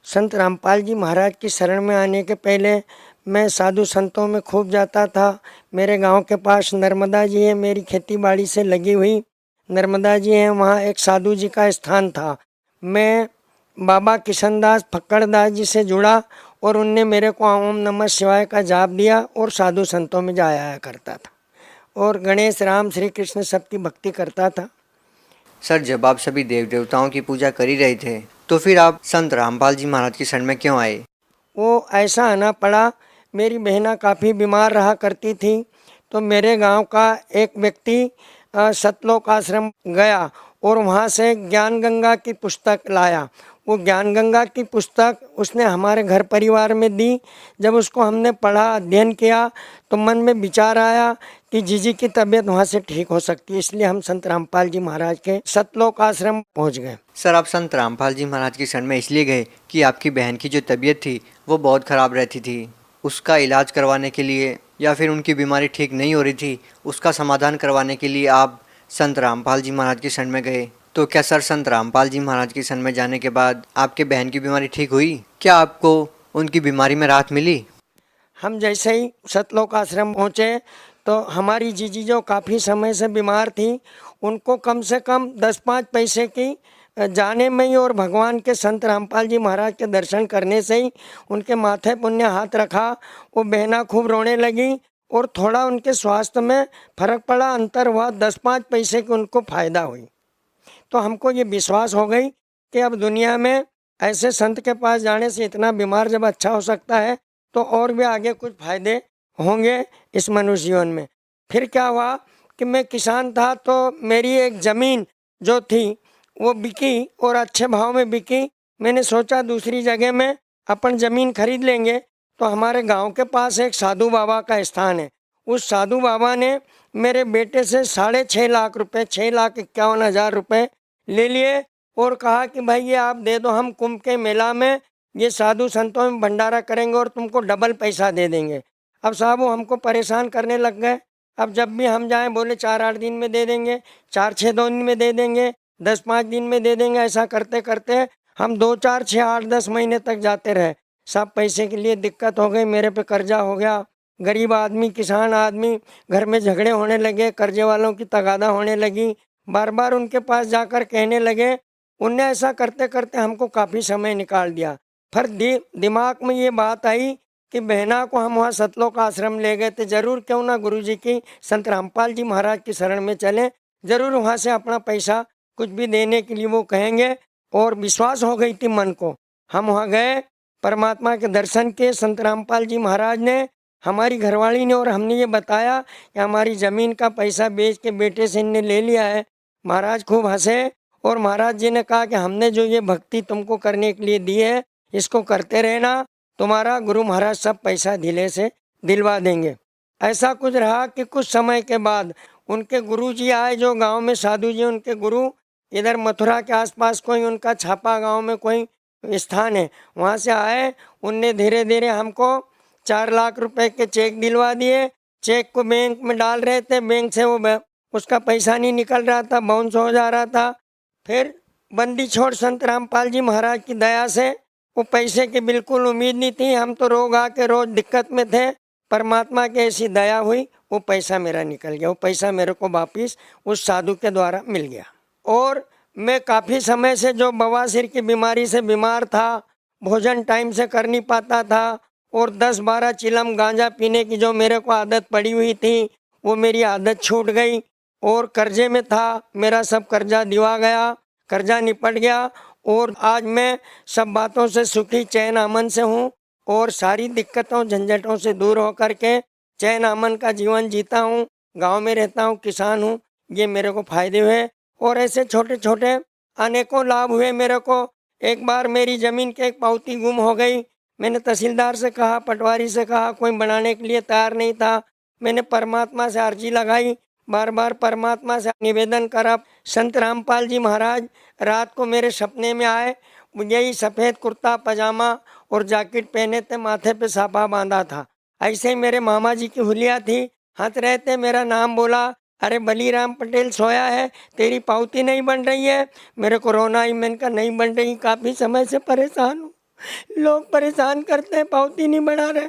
संत रामपाल जी महाराज की शरण में आने के पहले मैं साधु संतों में खूब जाता था। मेरे गांव के पास नर्मदा जी है, मेरी खेती बाड़ी से लगी हुई। नर्मदा जी हैं, वहाँ एक साधु जी का स्थान था। मैं बाबा किशनदास फक्कड़दास जी से जुड़ा और उनने मेरे को ओम नमः शिवाय का जाप दिया और साधु संतों में जाया आया करता था और गणेश राम श्री कृष्ण सबकी भक्ति करता था। सर, जब आप सभी देव देवताओं की पूजा कर ही रहे थे तो फिर आप संत रामपाल जी महाराज की शरण में क्यों आए? वो ऐसा आना पड़ा, मेरी बहना काफ़ी बीमार रहा करती थी, तो मेरे गांव का एक व्यक्ति सतलोक आश्रम गया और वहाँ से ज्ञान गंगा की पुस्तक लाया। वो ज्ञान गंगा की पुस्तक उसने हमारे घर परिवार में दी। जब उसको हमने पढ़ा, अध्ययन किया, तो मन में विचार आया कि जीजी की तबीयत वहाँ से ठीक हो सकती है, इसलिए हम संत रामपाल जी महाराज के सतलोक आश्रम पहुँच गए। सर, आप संत रामपाल जी महाराज की शरण में इसलिए गए कि आपकी बहन की जो तबीयत थी वो बहुत ख़राब रहती थी, उसका इलाज करवाने के लिए, या फिर उनकी बीमारी ठीक नहीं हो रही थी, उसका समाधान करवाने के लिए आप संत रामपाल जी महाराज की शरण में गए। तो क्या सर, संत रामपाल जी महाराज की शरण में जाने के बाद आपके बहन की बीमारी ठीक हुई? क्या आपको उनकी बीमारी में राहत मिली? हम जैसे ही सतलोक आश्रम पहुँचे तो हमारी जीजी जो काफ़ी समय से बीमार थी, उनको कम से कम 10-5 पैसे की जाने में ही और भगवान के संत रामपाल जी महाराज के दर्शन करने से ही उनके माथे पुण्य हाथ रखा। वो बहना खूब रोने लगी और थोड़ा उनके स्वास्थ्य में फर्क पड़ा, अंतर हुआ, 10-5 पैसे की उनको फ़ायदा हुई। तो हमको ये विश्वास हो गई कि अब दुनिया में ऐसे संत के पास जाने से इतना बीमार जब अच्छा हो सकता है तो और भी आगे कुछ फ़ायदे होंगे इस मनुष्य जीवन में। फिर क्या हुआ कि मैं किसान था, तो मेरी एक ज़मीन जो थी वो बिकी और अच्छे भाव में बिकी। मैंने सोचा दूसरी जगह में अपन ज़मीन खरीद लेंगे। तो हमारे गांव के पास एक साधु बाबा का स्थान है। उस साधु बाबा ने मेरे बेटे से 6.5 लाख रुपए, 6,51,000 रुपये ले लिए और कहा कि भाई ये आप दे दो, हम कुंभ के मेला में ये साधु संतों में भंडारा करेंगे और तुमको डबल पैसा दे देंगे। अब साहब वो हमको परेशान करने लग गए। अब जब भी हम जाएं बोले 4-8 दिन में दे देंगे, 4-6 दिन में दे देंगे, 10-5 दिन में दे देंगे। ऐसा करते करते हम 2-4, 6, 8, 10 महीने तक जाते रहे। सब पैसे के लिए दिक्कत हो गई, मेरे पे कर्जा हो गया। गरीब आदमी, किसान आदमी, घर में झगड़े होने लगे, कर्जे वालों की तगादा होने लगी। बार बार उनके पास जाकर कहने लगे। उनने ऐसा करते करते हमको काफ़ी समय निकाल दिया। फिर दिमाग में ये बात आई कि बहना को हम वहाँ सतलोक आश्रम ले गए थे, ज़रूर क्यों ना गुरुजी की, संत रामपाल जी महाराज की शरण में चलें, ज़रूर वहाँ से अपना पैसा कुछ भी देने के लिए वो कहेंगे। और विश्वास हो गई थी मन को। हम वहाँ गए, परमात्मा के दर्शन किए। संत रामपाल जी महाराज ने, हमारी घरवाली ने और हमने ये बताया कि हमारी ज़मीन का पैसा बेच के बेटे से इनने ले लिया है। महाराज खूब हंसे और महाराज जी ने कहा कि हमने जो ये भक्ति तुमको करने के लिए दी है, इसको करते रहना, तुम्हारा गुरु महाराज सब पैसा ढीले से दिलवा देंगे। ऐसा कुछ रहा कि कुछ समय के बाद उनके गुरु जी आए, जो गांव में साधु जी उनके गुरु, इधर मथुरा के आसपास कोई उनका छापा गांव में कोई स्थान है, वहाँ से आए। उनने धीरे धीरे हमको 4 लाख रुपए के चेक दिलवा दिए। चेक को बैंक में डाल रहे थे, बैंक से वो उसका पैसा नहीं निकल रहा था, बाउंस हो जा रहा था। फिर बंदी छोड़ संत रामपाल जी महाराज की दया से वो पैसे की बिल्कुल उम्मीद नहीं थी, हम तो रोग आके रोज दिक्कत में थे। परमात्मा की ऐसी दया हुई, वो पैसा मेरा निकल गया। वो पैसा मेरे को वापिस उस साधु के द्वारा मिल गया। और मैं काफ़ी समय से जो बवासीर की बीमारी से बीमार था, भोजन टाइम से कर नहीं पाता था और 10-12 चिलम गांजा पीने की जो मेरे को आदत पड़ी हुई थी, वो मेरी आदत छूट गई। और कर्जे में था, मेरा सब कर्जा दिवा गया, कर्जा निपट गया और आज मैं सब बातों से सुखी चैन अमन से हूँ और सारी दिक्कतों झंझटों से दूर होकर के चैन अमन का जीवन जीता हूँ। गांव में रहता हूँ, किसान हूँ। ये मेरे को फायदे हुए और ऐसे छोटे छोटे अनेकों लाभ हुए मेरे को। एक बार मेरी ज़मीन की एक पावती गुम हो गई। मैंने तहसीलदार से कहा, पटवारी से कहा, कोई बनाने के लिए तैयार नहीं था। मैंने परमात्मा से अर्जी लगाई, बार बार परमात्मा से निवेदन करा। संत रामपाल जी महाराज रात को मेरे सपने में आए। यही सफ़ेद कुर्ता पजामा और जैकेट पहने थे, माथे पे साफा बांधा था। ऐसे ही मेरे मामा जी की हुलिया थी, हंस रहे थे, मेरा नाम बोला, अरे बलीराम पटेल सोया है, तेरी पावती नहीं बन रही है। मेरे को रोना आई, मैंने कहा नहीं बन रही, काफ़ी समय से परेशान हूँ, लोग परेशान करते हैं, पावती नहीं बढ़ा रहे।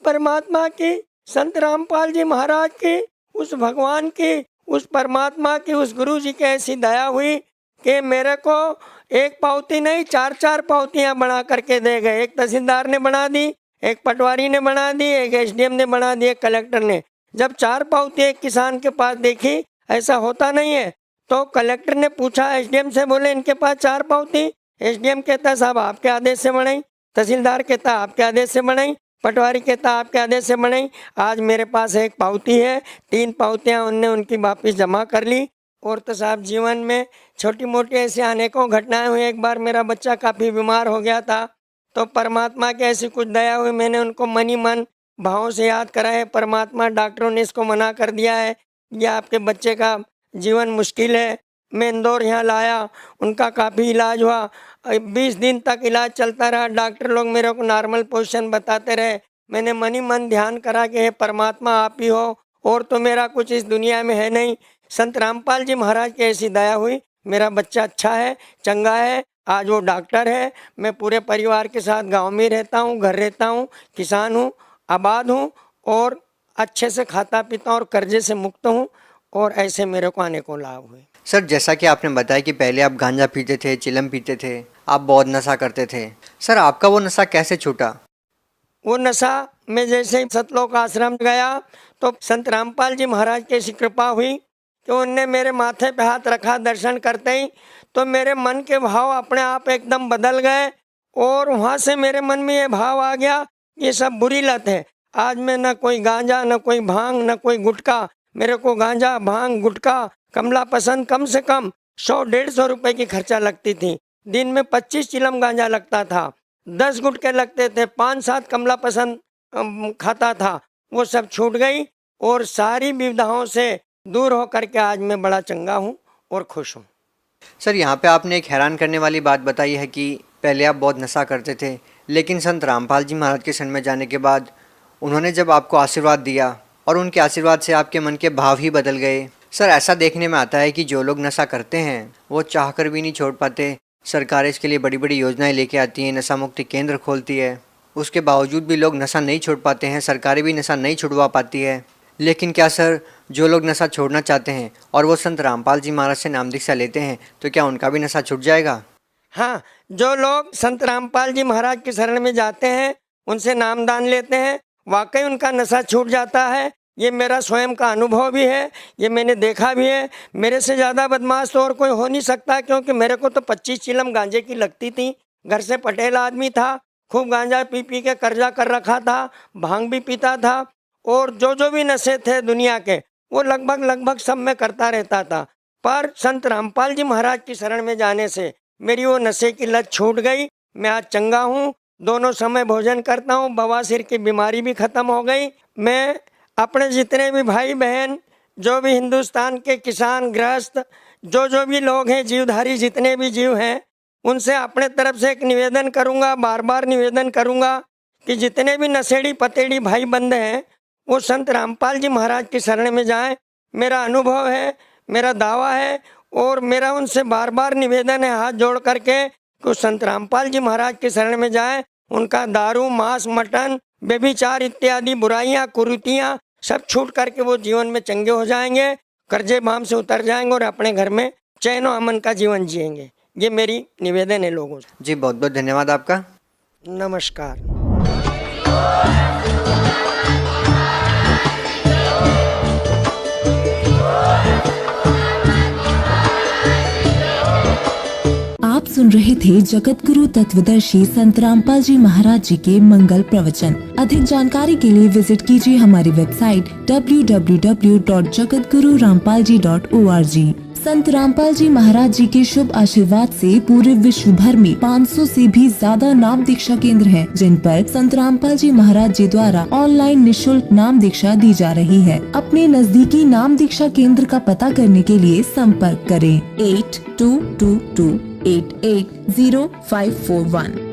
परमात्मा की, संत रामपाल जी महाराज की, उस भगवान की, उस परमात्मा की, उस गुरु जी की ऐसी दया हुई कि मेरे को एक पावती नहीं 4-4 पावतियाँ बना करके दे गए। एक तहसीलदार ने बना दी, एक पटवारी ने बना दी, एक एसडीएम ने बना दी, एक कलेक्टर ने। जब 4 पावती एक किसान के पास देखी, ऐसा होता नहीं है, तो कलेक्टर ने पूछा एसडीएम से, बोले इनके पास 4 पावती। एसडीएम कहता साहब आपके आदेश से बनाई, तहसीलदार कहता आपके आदेश से बनाई, पटवारी कहता आपके आदेश से बनाई। आज मेरे पास एक पावती है, 3 पावतियाँ उनने उनकी वापिस जमा कर ली। और तो साहब जीवन में छोटी मोटी ऐसी अनेकों घटनाएं हुई। एक बार मेरा बच्चा काफ़ी बीमार हो गया था, तो परमात्मा की ऐसी कुछ दया हुई, मैंने उनको मन ही मन भावों से याद करा है। परमात्मा, डॉक्टरों ने इसको मना कर दिया है, यह आपके बच्चे का जीवन मुश्किल है। मैं इंदौर यहाँ लाया, उनका काफ़ी इलाज हुआ, 20 दिन तक इलाज चलता रहा। डॉक्टर लोग मेरे को नॉर्मल पोजीशन बताते रहे। मैंने मन ही मन ध्यान करा कि हे परमात्मा आप ही हो, और तो मेरा कुछ इस दुनिया में है नहीं। संत रामपाल जी महाराज की ऐसी दया हुई, मेरा बच्चा अच्छा है, चंगा है, आज वो डॉक्टर है। मैं पूरे परिवार के साथ गांव में रहता हूँ, घर रहता हूँ, किसान हूँ, आबाद हूँ, और अच्छे से खाता पीता हूँ और कर्जे से मुक्त हूँ। और ऐसे मेरे को अनेकों लाभ हुए। सर, जैसा कि आपने बताया कि पहले आप गांजा पीते थे, चिलम पीते थे, आप बहुत नशा करते थे। सर, आपका वो नशा कैसे छूटा? वो नशा मैं जैसे ही सतलोक आश्रम गया तो संत रामपाल जी महाराज की ऐसी कृपा हुई कि उनने मेरे माथे पे हाथ रखा दर्शन करते ही, तो मेरे मन के भाव अपने आप एकदम बदल गए। और वहाँ से मेरे मन में ये भाव आ गया, ये सब बुरी लत है। आज मैं न कोई गांजा, न कोई भांग, न कोई गुटखा। मेरे को गांजा, भांग, गुटखा, कमला पसंद कम से कम 100-150 रुपए की खर्चा लगती थी। दिन में 25 चिलम गांजा लगता था, 10 गुटके लगते थे, 5-7 कमला पसंद खाता था। वो सब छूट गई और सारी विविधाओं से दूर होकर के आज मैं बड़ा चंगा हूँ और खुश हूँ। सर, यहाँ पे आपने एक हैरान करने वाली बात बताई है कि पहले आप बहुत नशा करते थे, लेकिन संत रामपाल जी महाराज के शरण में जाने के बाद उन्होंने जब आपको आशीर्वाद दिया और उनके आशीर्वाद से आपके मन के भाव ही बदल गए। सर, ऐसा देखने में आता है कि जो लोग नशा करते हैं वो चाहकर भी नहीं छोड़ पाते। सरकार इसके लिए बड़ी बड़ी योजनाएं लेके आती हैं, नशा मुक्ति केंद्र खोलती है, उसके बावजूद भी लोग नशा नहीं छोड़ पाते हैं, सरकारें भी नशा नहीं छुड़वा पाती है। लेकिन क्या सर, जो लोग नशा छोड़ना चाहते हैं और वो संत रामपाल जी महाराज से नाम दीक्षा लेते हैं, तो क्या उनका भी नशा छूट जाएगा? हाँ, जो लोग संत रामपाल जी महाराज की शरण में जाते हैं, उनसे नामदान लेते हैं, वाकई उनका नशा छूट जाता है। ये मेरा स्वयं का अनुभव भी है, ये मैंने देखा भी है। मेरे से ज़्यादा बदमाश तो और कोई हो नहीं सकता, क्योंकि मेरे को तो 25 चिलम गांजे की लगती थी। घर से पटेल आदमी था, खूब गांजा पी पी के कर्जा कर रखा था, भांग भी पीता था, और जो भी नशे थे दुनिया के वो लगभग सब मैं करता रहता था। पर संत रामपाल जी महाराज की शरण में जाने से मेरी वो नशे की लत छूट गई। मैं आज चंगा हूँ, दोनों समय भोजन करता हूँ, बवासीर की बीमारी भी खत्म हो गई। मैं अपने जितने भी भाई बहन, जो भी हिंदुस्तान के किसान गृहस्थ, जो भी लोग हैं, जीवधारी जितने भी जीव हैं, उनसे अपने तरफ से एक निवेदन करूँगा, बार बार निवेदन करूँगा कि जितने भी नशेड़ी पतेड़ी भाई बंद हैं वो संत रामपाल जी महाराज की शरण में जाएं। मेरा अनुभव है, मेरा दावा है, और मेरा उनसे बार बार निवेदन है हाथ जोड़ करके कि संत रामपाल जी महाराज की शरण में जाएं। उनका दारू, मांस, मटन, व्यभिचार इत्यादि बुराइयां, कुरीतियां सब छूट करके वो जीवन में चंगे हो जाएंगे, कर्जे बाम से उतर जाएंगे और अपने घर में चैन और अमन का जीवन जिएंगे। ये मेरी निवेदन है लोगों से। जी, बहुत बहुत धन्यवाद आपका। नमस्कार। आप सुन रहे थे जगत गुरु तत्वदर्शी संत रामपाल जी महाराज जी के मंगल प्रवचन। अधिक जानकारी के लिए विजिट कीजिए हमारी वेबसाइट www.jagatgururampalji.org। संत रामपाल जी महाराज जी के शुभ आशीर्वाद से पूरे विश्व भर में 500 से भी ज्यादा नाम दीक्षा केंद्र हैं, जिन पर संत रामपाल जी महाराज जी द्वारा ऑनलाइन निशुल्क नाम दीक्षा दी जा रही है। अपने नजदीकी नाम दीक्षा केंद्र का पता करने के लिए संपर्क करें 8222880541।